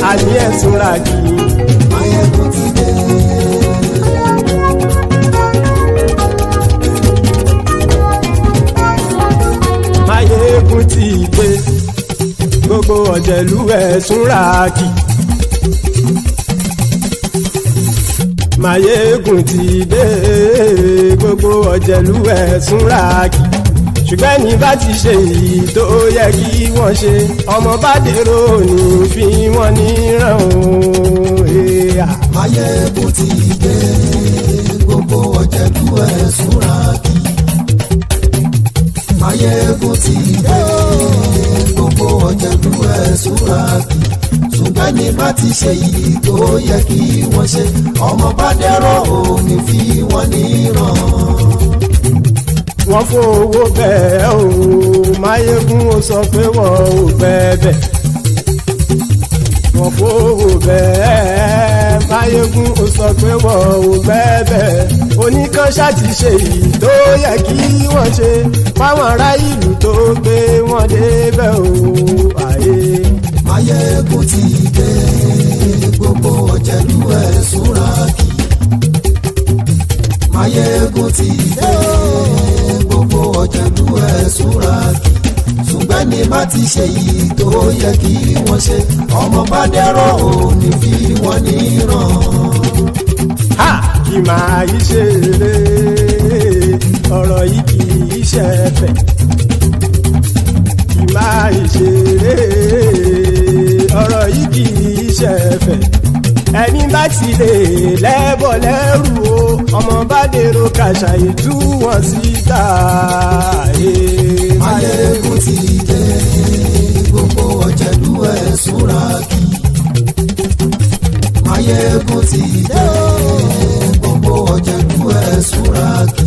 Àní ẹ̀sùn ràkì. Máyégún ti dé. Gbogbo ọ̀jẹ̀lú ẹ̀sùn ràkì. Máyégún ti dé. Gbogbo ọ̀jẹ̀lú ẹ̀sùn ràkì. Ṣùgbọ́n ní bá ti ṣe èyí tó yẹ kí wọ́n ṣe. Ọmọ bá dèrò ní fi wọ́n níran o. Máyégún ti dé. Gbogbo ọ̀jẹ̀lú ẹ̀sùn ràkì. Máyégún ti dé. Gbogbo ọ̀jẹ̀lú ẹ̀sùn ràkì. Ṣùgbọ́n ní bá ti ṣe yìí tó yẹ kí wọ́n ṣe. Ọmọ bá dẹ́rọ̀ òní fi wọ́n níran. Wọ́n fowó bẹ́ẹ̀ o. Máyégún ó sọ pé wọ́n ò bẹ́ẹ̀. Wọ́n fowó bẹ́ẹ̀. Máyégún ó sọ pé wọ́n ò bẹ́ẹ̀. Oníkan ṣáàtì ṣe yìí tó yẹ kí wọ́n ṣe. Fáwọn ará ìlú tó gbé wọn débẹ̀ o. Máyégún ti dé. Gbogbo ọ̀jẹ̀lú ẹ̀sùn ràkì. Máyégún ti dé. Gbogbo ọ̀jẹ̀lú ẹ̀sùn ràkì. Ṣùgbọ́n ní bá ti ṣe yìí tó yẹ kí wọ́n ṣe. Ọmọ bá dẹ́rọ̀ òní fi wọ́n níran. Kì máa yí ṣe eré. Ọ̀rọ̀ yìí kì í ṣe ẹ̀fẹ̀. Kì máa yí ṣe eré. Ọ̀rọ̀ yìí kì í ṣe ẹ̀fẹ̀. Ẹni bá ti lè lẹ́bọ̀ lẹ́rù o. Ọmọ bá dèrò kàṣà ìtú wọn síta. Máyégún ti dé. Gbogbo ọ̀jẹ̀lú ẹ̀sùn ràkì. Máyégún ti dé. Gbogbo ọ̀jẹ̀lú ẹ̀sùn ràkì.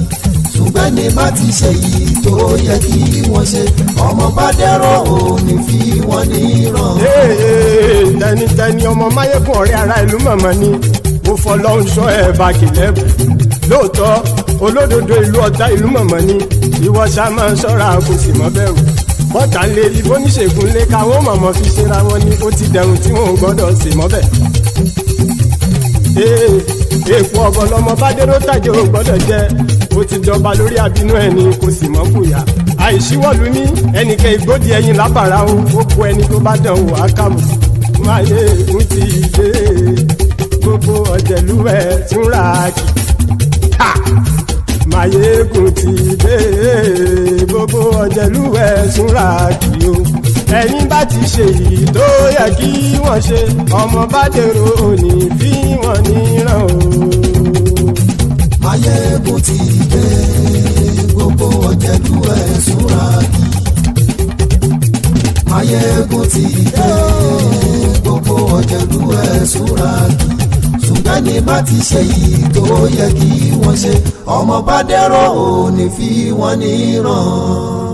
Ṣùgbọ́n ní bá ti ṣe yìí tó yẹ kí wọ́n ṣe. Ọmọ bá dẹ́rọ̀ òní fi wọ́n níran. Tẹnitẹni ọmọ Máyégún ọ̀rẹ́ ara ìlú mọ̀mọ́ ni. Mo fọlọ́run ṣọ́ ẹ̀ bá kìlẹ́bù. Lóòótọ́ olódodo ìlú ọ̀tá ìlú mọ̀mọ́ ni. Ìwọ ṣá máa ń ṣọ́ra kò sì mọ́ bẹ̀rù. Bọ́tà ń lé ibo níṣègùn lé káwọn mọ̀mọ́ fi ṣera wọn ni. Ó ti dẹrùn tí wọn ò gbọ́dọ̀ sì mọ́ bẹ̀. Èèpo ọ̀gọ̀ lọmọ bá dérò tàjẹ́ ò gbọ́dọ̀ jẹ. ó ti jọba lórí àbínú ẹni kò sì mọ́ fòyà àìsíwọ́lú ní ẹnìkẹ́ ìgbódi ẹyin lábàrá o ó kó ẹni tó bá dán o àkàmù Máyégún ti dé gbogbo ọ̀jẹ̀lú ẹ̀ tún ra kì Máyégún ti dé gbogbo ọ̀jẹ̀lú ẹ̀ tún ra kì o ẹ̀yin bá ti ṣe èyí tó yẹ kí wọ́n ṣe ọmọ bá dèrò òní bí wọ́n níran o. Máyégún ti dé gbogbo ọ̀jẹ̀lú ẹ̀ súnra kì. Máyégún ti dé gbogbo ọ̀jẹ̀lú ẹ̀ súnra kì. ṣùgbọ́n ní bá ti ṣe èyí tó yẹ kí wọ́n ṣe ọmọ bá dèrò òní fi wọ́n níran.